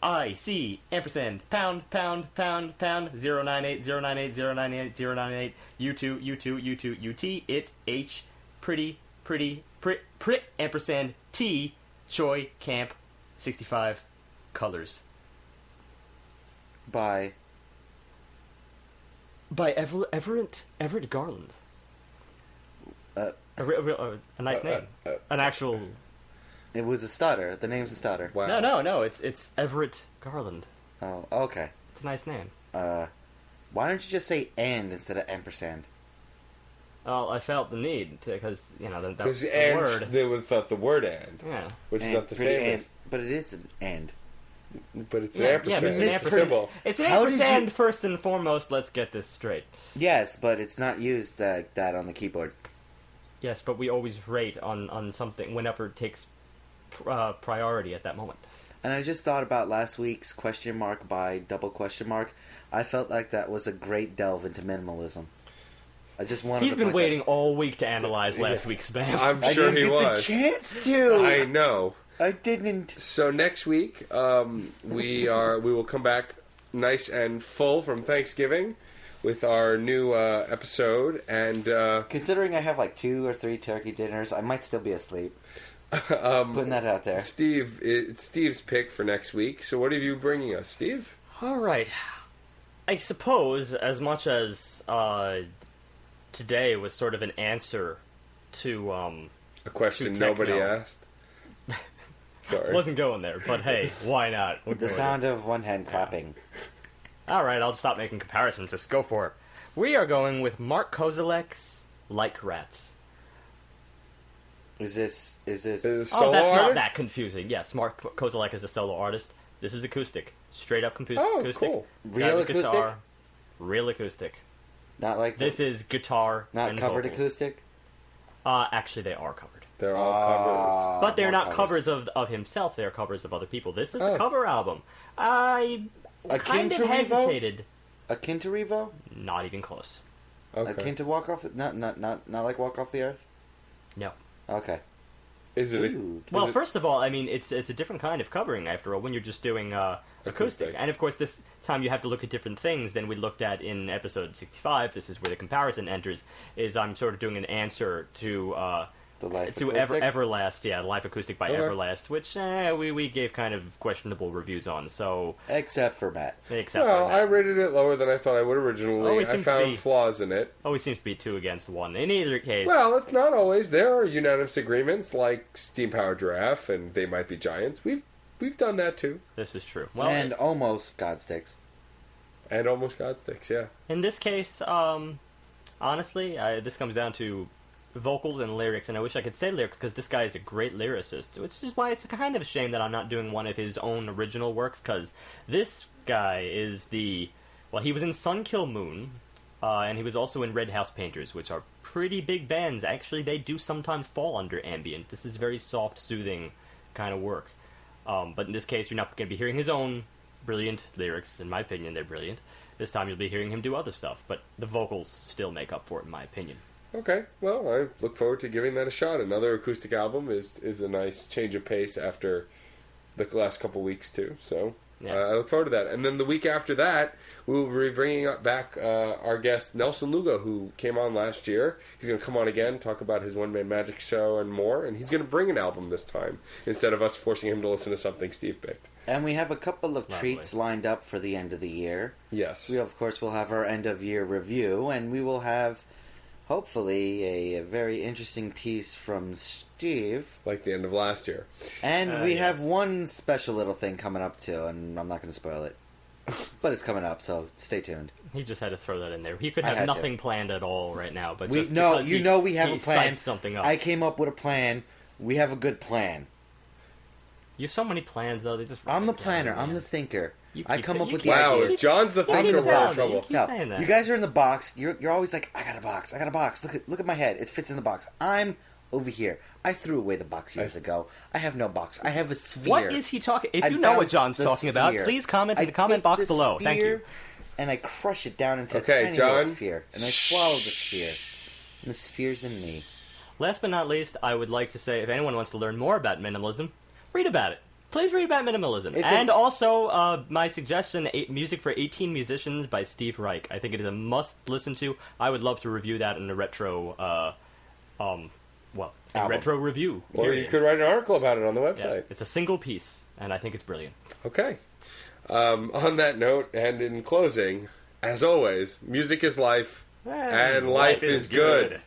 Speaker 3: IC ampersand pound 098 U2 UT it H pretty ampersand T Choi Camp 65 colors
Speaker 2: By
Speaker 3: Everett Garland.
Speaker 2: Uh,
Speaker 3: a nice name. An actual.
Speaker 2: it was a stutter. The name's a stutter.
Speaker 1: Wow.
Speaker 3: No. It's Everett Garland.
Speaker 2: Oh, okay.
Speaker 3: It's a nice name.
Speaker 2: Why don't you just say "and" instead of ampersand?
Speaker 3: Well, I felt the need because the
Speaker 1: Because
Speaker 3: word.
Speaker 1: they would have thought the word "and,"
Speaker 3: Yeah.
Speaker 1: which is
Speaker 2: And
Speaker 1: not the
Speaker 2: pretty
Speaker 1: same
Speaker 2: and, but it is an "and."
Speaker 1: but it's
Speaker 3: Yeah,
Speaker 1: an ampersand.
Speaker 3: but it's an
Speaker 1: It's a
Speaker 3: ampersand.
Speaker 1: symbol.
Speaker 3: It's an
Speaker 2: How did
Speaker 3: ampersand
Speaker 2: you-
Speaker 3: first and foremost. Let's get this straight.
Speaker 2: Yes, but it's not used that on the keyboard.
Speaker 3: Yes, but we always rate on something whenever it takes priority at that moment.
Speaker 2: And I just thought about last week's question mark by double question mark. I felt like that was a great delve into minimalism. I just wanted.
Speaker 3: He's
Speaker 2: to
Speaker 3: been
Speaker 2: point
Speaker 3: waiting all week to analyze last week's spam.
Speaker 1: I'm
Speaker 2: that-
Speaker 1: sure
Speaker 2: I
Speaker 1: he
Speaker 2: didn't get
Speaker 1: was.
Speaker 2: the chance to.
Speaker 1: I know.
Speaker 2: I didn't.
Speaker 1: So next week, we will come back nice and full from Thanksgiving with our new episode, and
Speaker 2: Considering I have like 2 or 3 turkey dinners, I might still be asleep. Putting that out there.
Speaker 1: Steve, it's Steve's pick for next week. So what are you bringing us, Steve?
Speaker 3: All right. I suppose as much as today was sort of an answer to
Speaker 1: A question
Speaker 3: To
Speaker 1: nobody
Speaker 3: techno.
Speaker 1: asked. Sorry.
Speaker 3: wasn't going there, but hey, why not? We'll
Speaker 2: The
Speaker 3: go with
Speaker 2: sound of one hand clapping.
Speaker 3: it. All right, I'll stop making comparisons. Just go for it. We are going with Mark Kozelek's "Like Rats."
Speaker 2: Is this?
Speaker 1: Is-
Speaker 3: Oh,
Speaker 1: Solo
Speaker 3: that's not
Speaker 1: artist?
Speaker 3: that confusing. Yes, Mark Kozelek is a solo artist. This is acoustic, straight up
Speaker 1: Oh,
Speaker 3: acoustic.
Speaker 1: cool.
Speaker 2: Real
Speaker 3: Got a
Speaker 2: acoustic?
Speaker 3: guitar, real acoustic.
Speaker 2: Not like
Speaker 3: This is guitar
Speaker 2: not
Speaker 3: and
Speaker 2: covered
Speaker 3: vocals.
Speaker 2: acoustic?
Speaker 3: Actually, they are covered.
Speaker 1: They're all covers.
Speaker 3: But they're
Speaker 2: more
Speaker 3: not covers of himself. They're covers of other people. This is a
Speaker 1: Oh.
Speaker 3: cover album. I
Speaker 2: Akin
Speaker 3: kind
Speaker 2: to
Speaker 3: of
Speaker 2: Revo?
Speaker 3: hesitated.
Speaker 2: Akin to Revo?
Speaker 3: Not even close.
Speaker 1: Okay.
Speaker 2: Akin to Walk Off... Not like Walk Off the Earth?
Speaker 3: No.
Speaker 2: Okay.
Speaker 1: Is it?
Speaker 2: Ooh.
Speaker 3: Well,
Speaker 1: it-
Speaker 3: first of all, I mean, it's a different kind of covering, after all, when you're just doing acoustic.
Speaker 1: Acoustics.
Speaker 3: And, of course, this time you have to look at different things than we looked at in episode 65. This is where the comparison enters, is I'm sort of doing an answer to...
Speaker 2: The Life
Speaker 3: to
Speaker 2: Acoustic?
Speaker 3: Everlast, yeah, Live Acoustic by
Speaker 1: Okay.
Speaker 3: Everlast, which we gave kind of questionable reviews on, so...
Speaker 2: Except for Matt.
Speaker 3: Except
Speaker 1: Well,
Speaker 3: for
Speaker 1: I
Speaker 3: that.
Speaker 1: rated it lower than I thought I would originally.
Speaker 3: Always
Speaker 1: I
Speaker 3: seems to
Speaker 1: found
Speaker 3: be-
Speaker 1: flaws in it.
Speaker 3: Always seems to be 2 against 1. In either case...
Speaker 1: Well, it's not always. There are unanimous agreements, like Steam Power Giraffe and They Might Be Giants. We've done that too,
Speaker 3: This is true. Well,
Speaker 2: And almost Godsticks.
Speaker 1: and Almost Godsticks. Yeah.
Speaker 3: in this case, honestly, this comes down to vocals and lyrics, and I wish I could say lyrics because this guy is a great lyricist, which is why it's kind of a shame that I'm not doing one of his own original works, because this guy is he was in Sun Kill Moon, and he was also in Red House Painters, which are pretty big bands. Actually, they do sometimes fall under ambient. This is very soft, soothing kind of work. But in this case, you're not going to be hearing his own brilliant lyrics. In my opinion, they're brilliant. This time you'll be hearing him do other stuff, but the vocals still make up for it, in my opinion.
Speaker 1: Okay. Well, I look forward to giving that a shot. Another acoustic album is a nice change of pace after the last couple weeks too. So
Speaker 3: Yeah.
Speaker 1: I look forward to that. And then the week after that, we will be bringing back our guest Nelson Lugo, who came on last year. He's going to come on again, talk about his one-man magic show and more. And he's going to bring an album this time instead of us forcing him to listen to something Steve picked.
Speaker 2: And we have a couple of
Speaker 3: Lovely.
Speaker 2: treats lined up for the end of the year.
Speaker 1: Yes.
Speaker 2: We, of course, will have our end-of-year review, and we will have, hopefully, a very interesting piece from Steve.
Speaker 1: Like the end of last year.
Speaker 2: And we have
Speaker 3: yes.
Speaker 2: one special little thing coming up, too, and I'm not going to spoil it. But it's coming up, so stay tuned.
Speaker 3: He just had to throw that in there. He could
Speaker 2: I
Speaker 3: have
Speaker 2: had to.
Speaker 3: nothing planned at all right now, but
Speaker 2: We
Speaker 3: just
Speaker 2: no,
Speaker 3: because
Speaker 2: you
Speaker 3: he,
Speaker 2: know we have
Speaker 3: he
Speaker 2: a plan.
Speaker 3: psyched something up.
Speaker 2: I came up with a plan. We have a good plan.
Speaker 3: You have so many plans, though. They just
Speaker 2: I'm the
Speaker 3: run
Speaker 2: planner.
Speaker 3: together,
Speaker 2: I'm
Speaker 3: man.
Speaker 2: the thinker.
Speaker 3: You
Speaker 2: I
Speaker 3: keep
Speaker 2: come
Speaker 3: saying-
Speaker 2: up
Speaker 3: you
Speaker 2: with
Speaker 3: keep-
Speaker 2: the
Speaker 1: Wow,
Speaker 2: ideas.
Speaker 1: if John's the
Speaker 3: I
Speaker 1: thinker,
Speaker 3: keep
Speaker 1: we're in
Speaker 3: saying-
Speaker 1: trouble.
Speaker 3: you keep
Speaker 2: No,
Speaker 3: saying that.
Speaker 2: you guys are in the box. You're always like, I got a box. I got a box. Look at my head. It fits in the box. I'm over here. I threw away the box years ago. I have no box. I have a sphere.
Speaker 3: What is he talking? If
Speaker 2: I
Speaker 3: you know what
Speaker 2: bounce
Speaker 3: John's
Speaker 2: the
Speaker 3: talking about,
Speaker 2: sphere.
Speaker 3: please comment in
Speaker 2: I
Speaker 3: the comment
Speaker 2: take
Speaker 3: box
Speaker 2: the
Speaker 3: below. Thank you.
Speaker 2: sphere And I crush it down into
Speaker 1: Okay,
Speaker 2: a tiny little
Speaker 1: John.
Speaker 2: sphere, and I swallow the sphere. And the sphere's in me.
Speaker 3: Last but not least, I would like to say, if anyone wants to learn more about minimalism, read about it. Please read about minimalism.
Speaker 2: It's
Speaker 3: And
Speaker 2: a-
Speaker 3: also, my suggestion, Music for 18 Musicians by Steve Reich. I think it is a must-listen to. I would love to review that in a retro,
Speaker 2: Album.
Speaker 3: retro review.
Speaker 1: Or you
Speaker 3: period.
Speaker 1: could write an article about it on the
Speaker 3: Yeah,
Speaker 1: website.
Speaker 3: it's a single piece, and I think it's brilliant.
Speaker 1: Okay. On that note, and in closing, as always, music is life, and life is good.